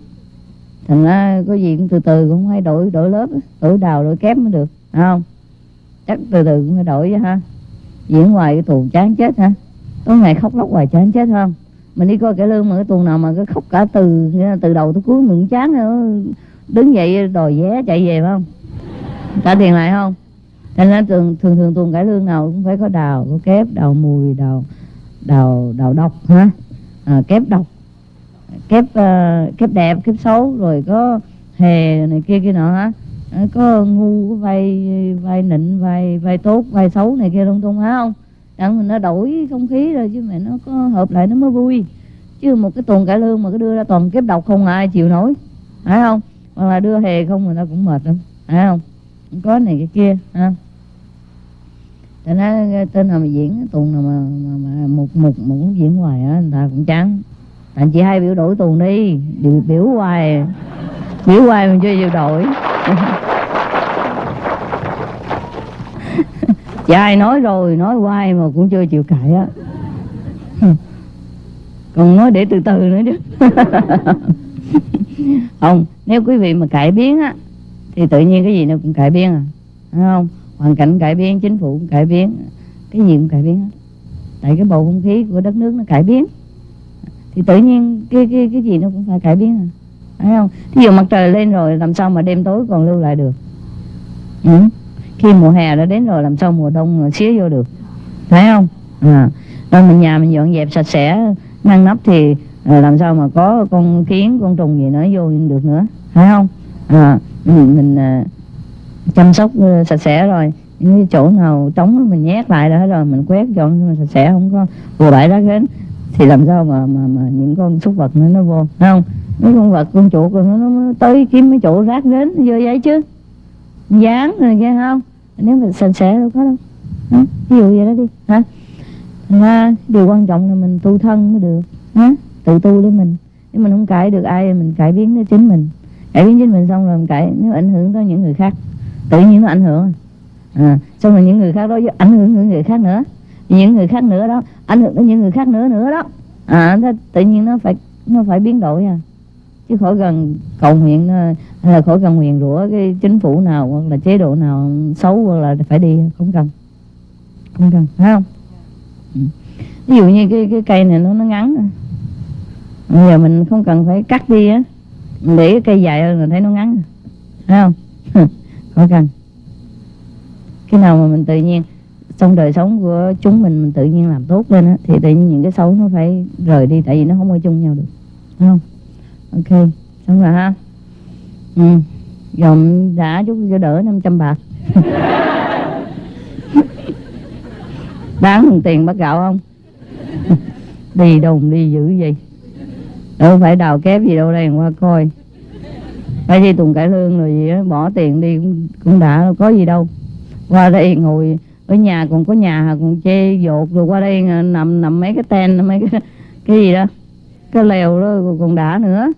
Thành ra có gì cũng từ từ, cũng phải đổi lớp, đổi đào đổi kép mới được, thấy không? Chắc từ từ cũng phải đổi chứ ha. Diễn hoài cái tuồng chán chết hả? Tối ngày khóc lóc hoài chán chết không? Mình đi coi cải lương mà cái tuồng nào mà cứ khóc cả từ đầu tới cuối mình cũng chán nữa. Đứng dậy đòi vé chạy về phải không? Trả tiền lại không? Thành ra thường tuồng cải lương nào cũng phải có đào, có kép, đào mùi, đào độc ha, kép độc, kép đẹp, kép xấu, rồi có hề này kia nọ hả, có ngu, có vai nịnh, vai tốt, vai xấu này kia lung tung hả không? Đặng mình nó đổi không khí rồi chứ mẹ nó có hợp lại nó mới vui. Chứ một cái tuồng cải lương mà cứ đưa ra toàn kép độc không ai chịu nổi, phải không? Hoặc là đưa hề không người ta cũng mệt lắm, phải không? Có này cái kia ha. Cho nên tên nào mà diễn tuồng nào mà một diễn hoài á, người ta cũng chán. Tại chị hai biểu đổi tuồng đi, biểu hoài mình chưa chịu đổi. Chị hai nói rồi, nói hoài mà cũng chưa chịu cãi á. Còn nói để từ từ nữa chứ. Không, nếu quý vị mà cải biến á thì tự nhiên cái gì nó cũng cải biến phải không? Hoàn cảnh cải biến, chính phủ cũng cải biến, cái gì cũng cải biến. Tại cái bầu không khí của đất nước nó cải biến thì tự nhiên cái gì nó cũng phải cải biến phải không? Thí dụ mặt trời lên rồi làm sao mà đêm tối còn lưu lại được? Khi mùa hè đã đến rồi làm sao mùa đông mà xía vô được, phải không? Rồi mình nhà mình dọn dẹp sạch sẽ ngăn nắp thì làm sao mà có con kiến, con trùng gì nữa vô được nữa, phải không? Mình chăm sóc sạch sẽ rồi, những cái chỗ nào trống mình nhét lại đó rồi mình quét dọn sạch sẽ, không có bừa bãi rác rến thì làm sao mà những con súc vật nó vô, phải không? Mấy con vật, con chuột rồi nó tới kiếm mấy chỗ rác rến vô vậy chứ, dán rồi nghe không? Nếu mà sạch sẽ đâu có đâu. Ví dụ vậy đó đi hả? Điều quan trọng là mình tu thân mới được, tự tu để mình. Nếu mình không cải được ai mình cải biến đến chính mình. Cải biến chính mình xong rồi mình cải, nếu ảnh hưởng tới những người khác tự nhiên nó ảnh hưởng. Xong rồi những người khác đó ảnh hưởng những người khác nữa, những người khác nữa đó ảnh hưởng đến những người khác nữa đó. Tự nhiên nó phải biến đổi chứ khỏi cần cầu nguyện hay là khỏi cần nguyền rủa cái chính phủ nào hoặc là chế độ nào xấu hoặc là phải đi, không cần, phải không? Ví dụ như cái cây này nó ngắn, bây giờ mình không cần phải cắt đi á, mình để cái cây dài hơn là thấy nó ngắn, phải không? Không cần. Cái nào mà mình tự nhiên trong đời sống của chúng mình tự nhiên làm tốt lên á, thì tự nhiên những cái xấu nó phải rời đi, tại vì nó không ở chung nhau được, phải không? Ok, xong rồi ha. Dòng đã chút cho đỡ 500 bạc. Đáng đồng tiền bác gạo không? Đi đồng đi dữ vậy. Đâu phải đào kép gì đâu đây, qua coi. Phải đi tuần cải lương rồi gì đó, bỏ tiền đi cũng đã, có gì đâu. Qua đây ngồi ở nhà còn có nhà còn chê dột, rồi qua đây nằm mấy cái ten, mấy cái gì đó, cái lèo đó còn đã nữa.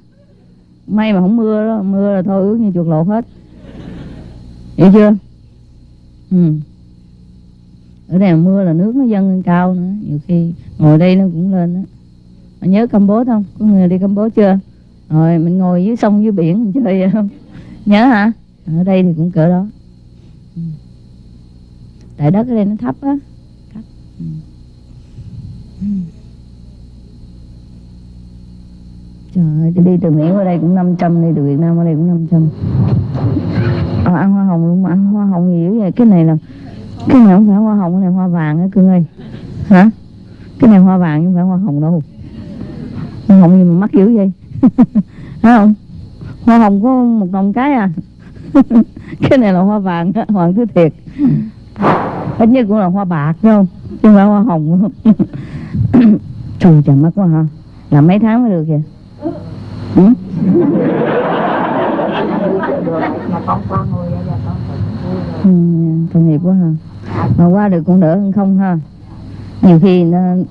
May mà không mưa đó, mưa là thôi ướt như chuột lột hết. Hiểu chưa? Ở đây mà mưa là nước nó dâng lên cao nữa, nhiều khi ngồi đây nó cũng lên đó. Mà nhớ Campuchia không? Có người đi Campuchia chưa? Rồi mình ngồi dưới sông dưới biển mình chơi vậy không? Nhớ hả? Ở đây thì cũng cỡ đó. Tại đất ở đây nó thấp á. Trời ơi, đi từ Mỹ qua đây cũng 500, đi từ Việt Nam qua đây cũng 500. Ăn hoa hồng luôn mà, ăn hoa hồng gì dữ vậy? Cái này không phải hoa hồng, cái này hoa vàng á cưng ơi. Hả? Cái này hoa vàng chứ không phải hoa hồng đâu. Hoa hồng gì mà mắc dữ vậy? Thấy không? Hoa hồng có 1 đồng cái à. Cái này là hoa vàng, hoàng thứ thiệt. Ít nhất cũng là hoa bạc phải không? Chứ không phải hoa hồng. Trời trời mắc quá hả? Làm mấy tháng mới được kìa. Ừ? Tội nghiệp quá ha. Mà qua được cũng đỡ hơn không ha. Nhiều khi nhiều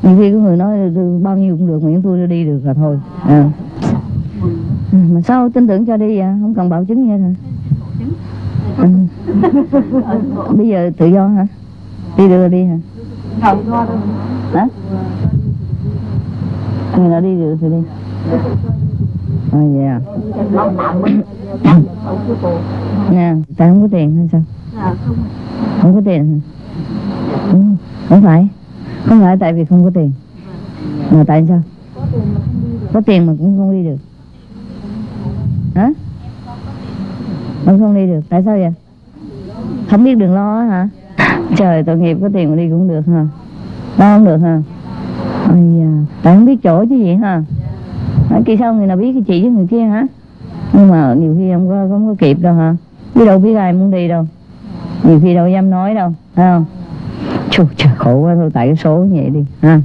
khi có người nói bao nhiêu cũng được, miễn tôi đi được là thôi. Mà sao tin tưởng cho đi vậy? Không cần bảo chứng vậy hả? Bây giờ tự do hả? Đi được là đi hả? Hả? Người nào đi được thì đi. Dạ. Nè, tại không có tiền hay sao? Không có tiền hả? Không phải tại vì không có tiền. Mà tại sao? Có tiền mà cũng không đi được. Hả? Mà không đi được, tại sao vậy? Không biết đường lo hả? Trời, tội nghiệp, có tiền mà đi cũng được hả? Lo không được hả? Ôi da, tại không biết chỗ chứ gì hả? Kỳ sau người nào biết cái chị với người kia hả? Nhưng mà nhiều khi không có kịp đâu hả? Chứ đâu biết ai muốn đi đâu. Nhiều khi đâu dám nói đâu, phải không? Trời khổ quá, thôi tại cái số như vậy đi ha.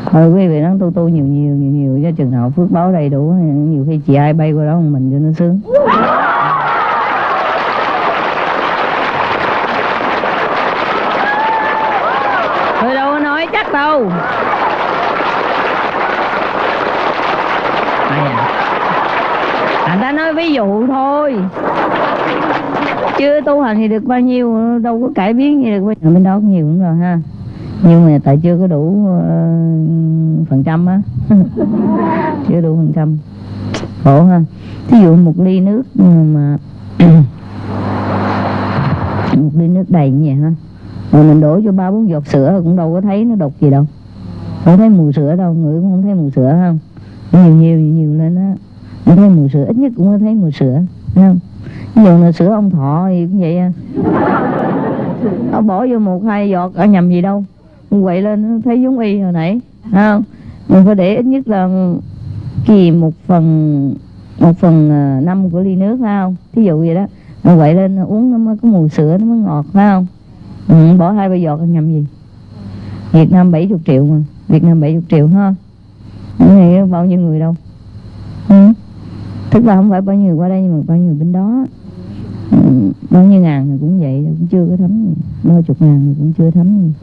Thôi quý vị nói tu nhiều cho chừng nào phước báo đầy đủ. Nhiều khi chị ai bay qua đó một mình cho nó sướng. Tôi đâu có nói chắc đâu. Anh ta nói ví dụ thôi, chưa tu hành thì được bao nhiêu, đâu có cải biến gì được. Ở bên đó cũng nhiều cũng rồi ha, nhưng mà tại chưa có đủ phần trăm á. Chưa đủ phần trăm, khổ ha. Thí dụ một ly nước mà một ly nước đầy như vậy ha, rồi mình đổ cho 3-4 giọt sữa cũng đâu có thấy nó độc gì đâu, không thấy mùi sữa đâu, ngửi cũng không thấy mùi sữa không. Nhiều lên á, không thấy mùi sữa, ít nhất cũng có thấy mùi sữa, thấy không? Ví dụ là sữa ông Thọ thì cũng vậy à. Nó bỏ vô 1-2 giọt ở nhầm gì đâu, quậy lên thấy giống y hồi nãy, thấy không? Mình phải để ít nhất là kỳ 1/5 của ly nước, phải không? Thí dụ vậy đó, rồi quậy lên uống nó mới có mùi sữa, nó mới ngọt, phải không? Bỏ 2-3 giọt nhầm gì. Việt Nam 70 triệu mà, Việt Nam 70 triệu ha. Cái này bao nhiêu người đâu. Tức là không phải bao nhiêu người qua đây, nhưng mà bao nhiêu người bên đó. Bao nhiêu ngàn thì cũng vậy, cũng chưa có thấm gì. Bao chục ngàn thì cũng chưa thấm gì.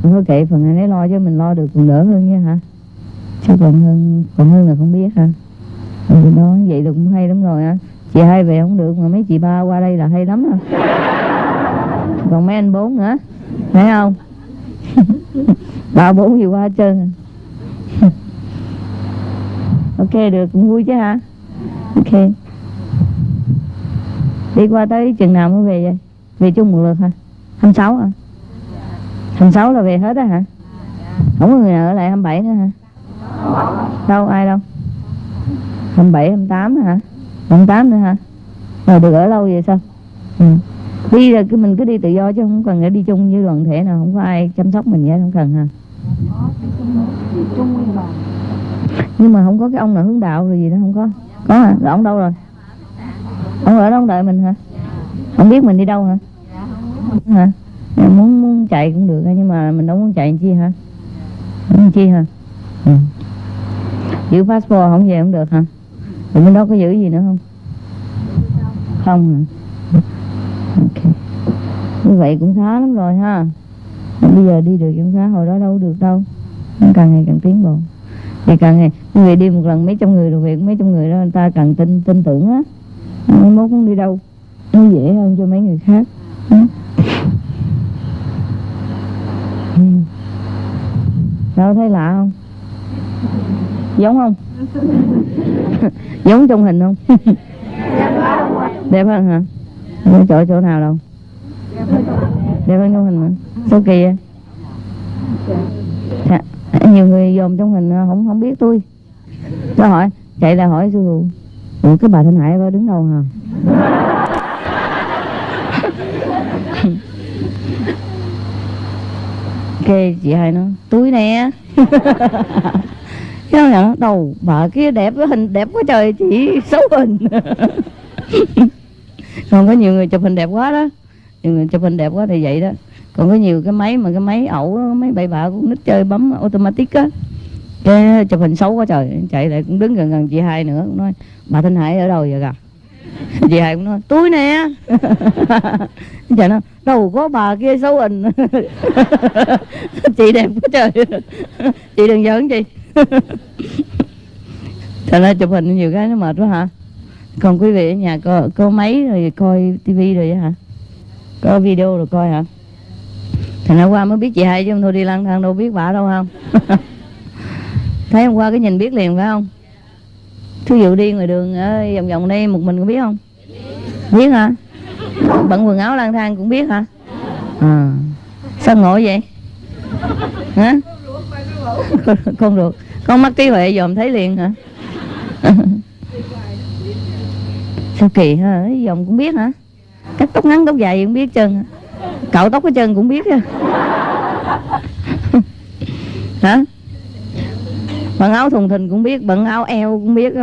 Thôi kệ, phần ai nấy lo, chứ mình lo được còn đỡ hơn nha hả? Chứ còn hơn là không biết hả? Ở bên đó vậy là cũng hay lắm rồi á. Chị hai về không được mà mấy chị ba qua đây là hay lắm à. Còn mấy anh 4 nữa, thấy không? 3-4 gì qua hết trơn. Ok, được, cũng vui chứ hả? Ok. Đi qua tới chừng nào mới về vậy? Về chung một lượt hả? 26 hả? 26 là về hết á hả? Không có người nào ở lại 27 nữa hả? Đâu, ai đâu? 27, 28 hả? 28 nữa hả? Rồi được ở lâu vậy sao? Đi là mình cứ đi tự do chứ không cần phải đi chung với đoàn thể nào, không có ai chăm sóc mình vậy, không cần hả? Nhưng mà không có cái ông nào hướng đạo rồi gì đó, không có. Có hả? Rồi ông đâu rồi? Ông ở đó ông đợi mình hả? Không biết mình đi đâu hả? Hả? Muốn chạy cũng được, nhưng mà mình đâu muốn chạy làm chi hả? Làm chi hả? Giữ passport không về không được hả? Rồi bên đó có giữ gì nữa không? Không hả? Ok. Như vậy cũng khá lắm rồi ha. Bây giờ đi được cũng khá, hồi đó đâu được đâu. Càng ngày càng tiến bộ. Thì càng ngày, người đi một lần mấy trăm người, rồi về mấy trăm người đó, người ta càng tin tưởng á. Mấy mốt không đi đâu, nó dễ hơn cho mấy người khác. Sao thấy lạ không? Giống không? Giống trong hình không? Đẹp hơn hả? Chỗ nào đâu? Đẹp hơn trong hình mà. Sao kỳ vậy? Nhiều người dòm trong hình không biết tôi. Tôi hỏi, chạy lại hỏi sư phụ, ủa cái bà Thanh Hải có đứng đâu hả? Cái chị hai nó, tôi nè. Cái nó đâu, bà kia đẹp, cái hình đẹp quá trời, chị xấu hình. Còn có nhiều người chụp hình đẹp quá đó. Nhiều người chụp hình đẹp quá thì vậy đó. Còn có nhiều cái máy mà cái máy ẩu đó, máy bậy bạ cũng nít chơi bấm automatic á, cái chụp hình xấu quá trời. Chạy lại cũng đứng gần chị hai nữa, cũng nói bà Thanh Hải ở đâu vậy kìa? Chị hai cũng nói tôi nè. Chị nói đâu có bà kia xấu hình. Chị đẹp quá trời. Chị đừng giỡn chị. Thật ra chụp hình nhiều cái nó mệt quá hả? Còn quý vị ở nhà có máy rồi coi tivi rồi hả? Có video rồi coi hả? Thành hôm qua mới biết chị hai chứ không thôi đi lang thang đâu biết bà đâu không? Thấy hôm qua cái nhìn biết liền phải không? Thí dụ đi ngoài đường ở vòng vòng đây một mình có biết không? Biết hả? Bận quần áo lang thang cũng biết hả? À, sao ngộ vậy? Hả? Con ruột, con mắt trí huệ dòm thấy liền hả? Sao kỳ ha, dòm cũng biết hả? Cắt tóc ngắn tóc dài cũng biết chân, cạo tóc cái chân cũng biết. Hả? Bận áo thùng thình cũng biết, bận áo eo cũng biết.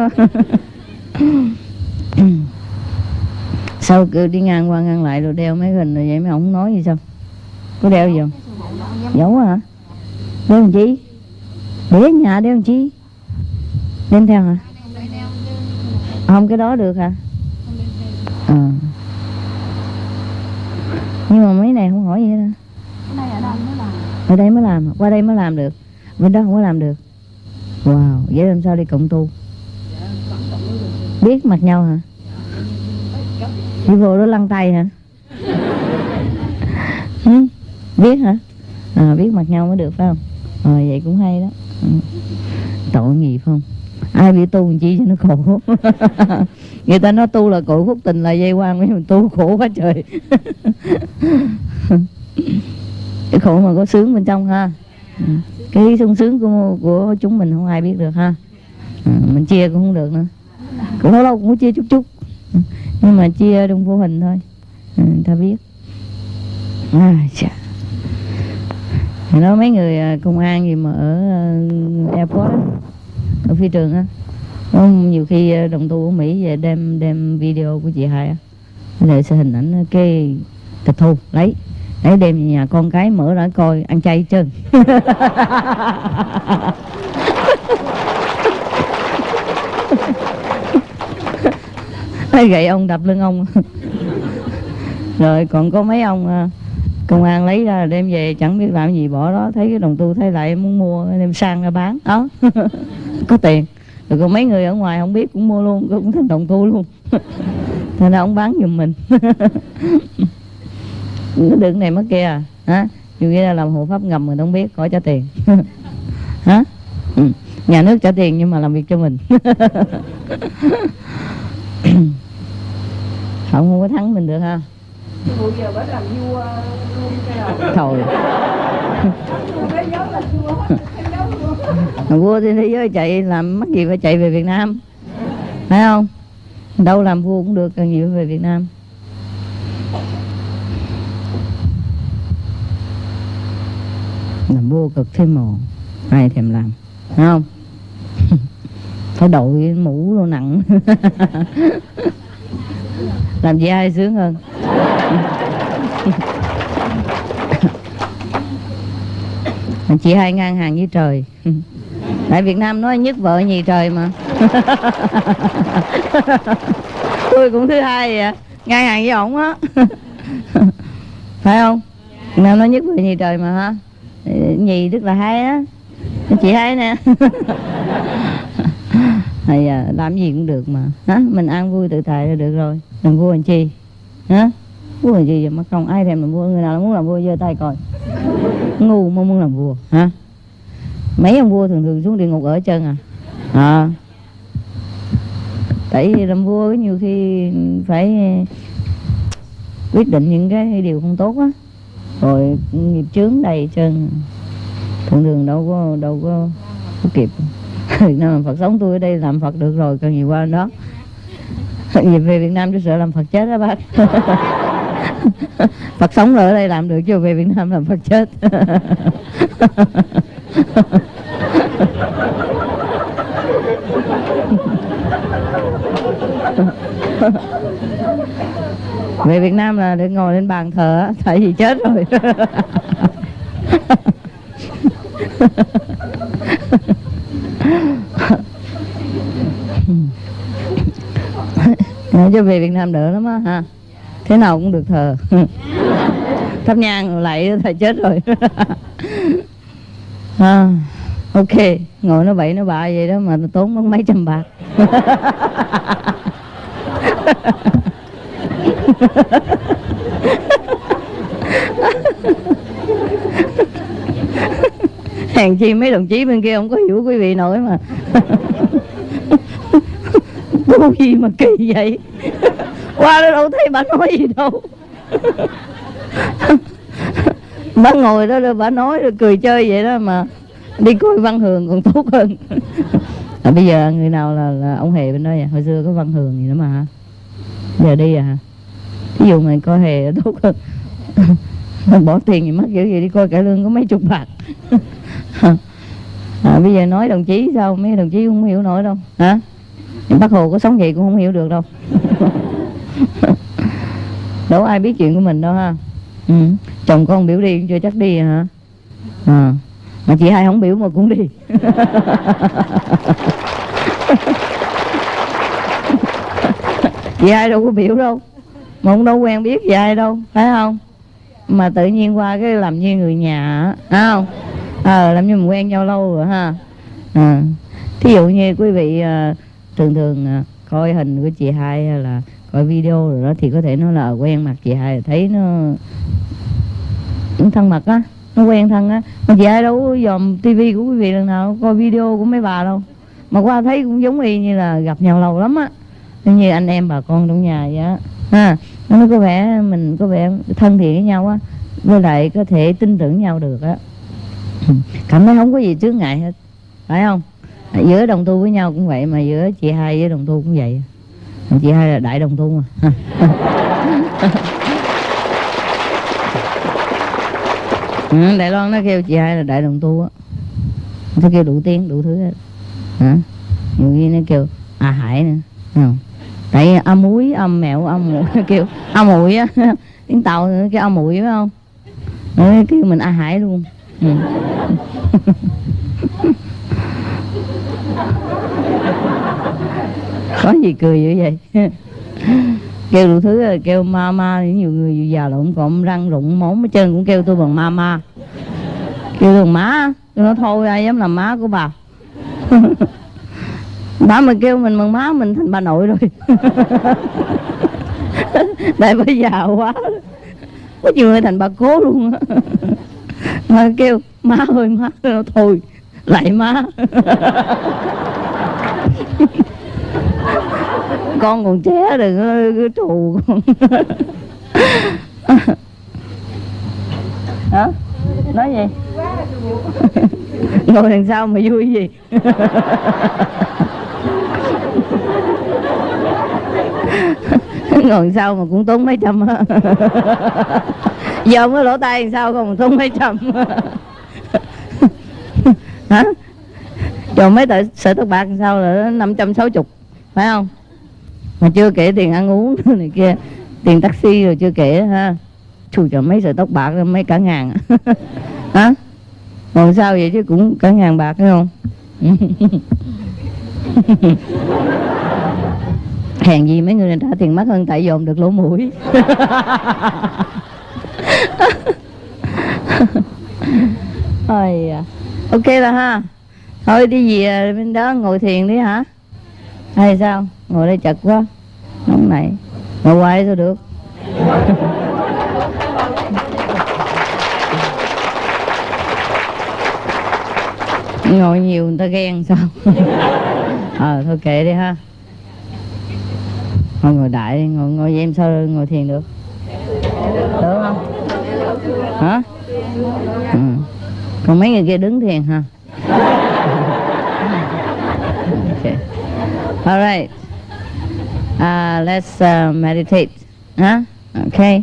Sao cứ đi ngang qua ngang lại rồi đeo mấy hình rồi vậy mấy ông không nói gì sao? Có đeo gì không? Giấu hả? Đeo làm chi? Để ở nhà đeo làm chi? Đem theo hả? Không cái đó được hả? À. Nhưng mà mấy này không hỏi gì hết. Ở đây mới làm, qua đây mới làm được. Bên đó không có làm được. Wow, vậy làm sao đi cộng tu? Biết mặt nhau hả? Đi vô đó lăn tay hả? Biết hả? À, biết mặt nhau mới được phải không? Vậy cũng hay đó. Tội nghiệp không? Ai bị tu làm chi cho nó khổ. Người ta nói tu là cội phúc tình là dây quan, mình tu khổ quá trời. Cái khổ mà có sướng bên trong ha. Cái sung sướng của chúng mình không ai biết được ha. Mình chia cũng không được nữa. Cũng lâu lâu cũng có chia chút chút. Nhưng mà chia trong vô hình thôi. Người ta biết. Chà. Nói mấy người công an gì mà ở airport đó, ở phi trường á, nhiều khi đồng tu ở Mỹ về đem video của chị hai á, để sẽ hình ảnh cái tịch thu lấy đem về nhà con cái mở ra coi ăn chay hết trơn. Gậy ông đập lưng ông. Rồi còn có mấy ông công an lấy ra đem về chẳng biết làm gì, bỏ đó, thấy cái đồng tu thấy lại muốn mua đem sang ra bán đó. Có tiền. Rồi còn mấy người ở ngoài không biết cũng mua luôn, cũng thành đồng tu luôn. Thành ra ông bán giùm mình. Nó được này mất kia à hả? Dù kia là làm hộ pháp ngầm mình không biết, khỏi trả tiền. Hả? Nhà nước trả tiền nhưng mà làm việc cho mình. Không có thắng mình được ha. Vụ giờ bớt làm vua luôn cái thôi. Vua thì thế giới chạy làm mắc gì phải chạy về Việt Nam, phải không? Đâu làm vua cũng được, cần nhiều về Việt Nam. Làm vua cực thêm mồ, ai thèm làm, phải không? Phải đội mũ đồ nặng. Làm gì ai sướng hơn. Chị hai ngang hàng với trời. Tại Việt Nam nói nhất vợ nhì trời mà. Tôi cũng thứ hai vậy, ngang hàng với ổng á. Phải không? Việt Nam nói nhất vợ nhì trời mà hả? Nhì tức là hai á. Chị hai nè. Thì làm gì cũng được mà hả? Mình ăn vui tự tại là được rồi. Đừng vua làm chi hả? Vua làm chi vậy mà không ai thèm làm vua. Người nào muốn làm vua giơ tay coi. Ngu mà muốn làm vua hả? Mấy ông vua thường thường xuống địa ngục ở chân à. Tại vì làm vua nhiều khi phải quyết định những cái điều không tốt á, rồi nghiệp chướng đầy chân. Thông thường đâu có kịp. Việt Nam Phật sống, tôi ở đây làm Phật được rồi, cần gì qua đó. Về Việt Nam tôi sợ làm Phật chết đó bác. Phật sống rồi ở đây làm được, chứ về Việt Nam làm Phật chết. Về Việt Nam là được ngồi lên bàn thờ, tại vì chết rồi. Chứ về Việt Nam đỡ lắm á ha, thế nào cũng được thờ. Thắp nhang lại thầy chết rồi. Ok, ngồi nó bậy nó bạ vậy đó mà tốn mất mấy trăm bạc. Hèn chi mấy đồng chí bên kia không có hiểu quý vị nổi mà. Bố gì mà kỳ vậy. Qua đó đâu thấy bà nói gì đâu. Bà ngồi đó bà nói rồi cười chơi vậy đó mà. Đi coi Văn Hường còn tốt hơn. Bây giờ người nào là ông Hề bên đó vậy? Hồi xưa có Văn Hường gì nữa mà hả? Giờ đi à hả? Ví dụ mày coi Hề tốt hơn. Bỏ tiền gì mắc dữ vậy, đi coi cải lương có mấy chục bạc. Bây giờ nói đồng chí sao? Mấy đồng chí không hiểu nổi đâu hả? Bác Hồ có sống vậy cũng không hiểu được đâu. Đâu ai biết chuyện của mình đâu ha. Chồng con biểu đi chưa chắc đi hả? Mà chị hai không biểu mà cũng đi. Chị hai đâu có biểu đâu, mà cũng đâu quen biết chị hai đâu, phải không? Mà tự nhiên qua cái làm như người nhà, phải không? Làm như mình quen nhau lâu rồi ha. Thí dụ như quý vị thường coi hình của chị hai hay là coi video rồi đó, thì có thể nói là quen mặt chị hai, thấy nó thân mật á, nó quen thân á. Mà chị hai đâu có dòm tivi của quý vị lần nào, coi video của mấy bà đâu, mà qua thấy cũng giống y như là gặp nhau lâu lắm á, như anh em bà con trong nhà vậy á ha. Nó có vẻ mình có vẻ thân thiện với nhau á, với lại có thể tin tưởng nhau được á. Cảm thấy không có gì chướng ngại hết, phải không? Giữa đồng tu với nhau cũng vậy, mà giữa chị hai với đồng tu cũng vậy. Chị hai là đại đồng tu mà. Đài Loan nó kêu chị hai là đại đồng tu á, nó kêu đủ tiếng đủ thứ hết. Nhiều khi nó kêu Hải nữa, không? Tại âm muối âm mẹo âm nó kêu âm muội á. Tiếng Tàu nó kêu âm muội, phải không? Nó kêu mình Hải luôn. Có gì cười dữ vậy? Kêu đủ thứ, kêu mama, nhiều người già là cũng còn răng rụng móng hết trơn cũng kêu tôi bằng mama. Kêu tôi bằng má, tôi nói thôi ai dám làm má của bà. Bà mà kêu mình bằng má mình thành bà nội rồi. Tại bà già quá, có nhiều người thành bà cố luôn á. Mà kêu má ơi má, tôi nói thôi lại má. Con còn trẻ đừng có trù con. Hả? Nói gì? Ngồi đằng sau mà vui gì? Ngồi đằng sau mà cũng tốn mấy trăm. Giờ mới lỗ tai đằng sau còn tốn mấy trăm. Hả? Cho mấy tờ sợi tóc bạc đằng sau là 560, phải không? Mà chưa kể tiền ăn uống này kia, tiền taxi rồi chưa kể ha. Chù cho mấy sợi tóc bạc mấy cả ngàn. Hả? Còn sao vậy chứ cũng cả ngàn bạc phải không? Hèn gì mấy người này trả tiền mắc hơn tại dồn được lỗ mũi. Thôi ok là ha. Thôi đi về bên đó ngồi thiền đi hả? Hay sao? Ngồi đây chật quá, nóng này. Ngồi hoài sao được. Ngồi nhiều người ta ghen sao? Thôi kệ đi ha. Thôi ngồi đại đi, ngồi với em sao ngồi thiền được? Được không? Hả? Còn mấy người kia đứng thiền ha. Okay. All right. Let's meditate. Huh? Okay.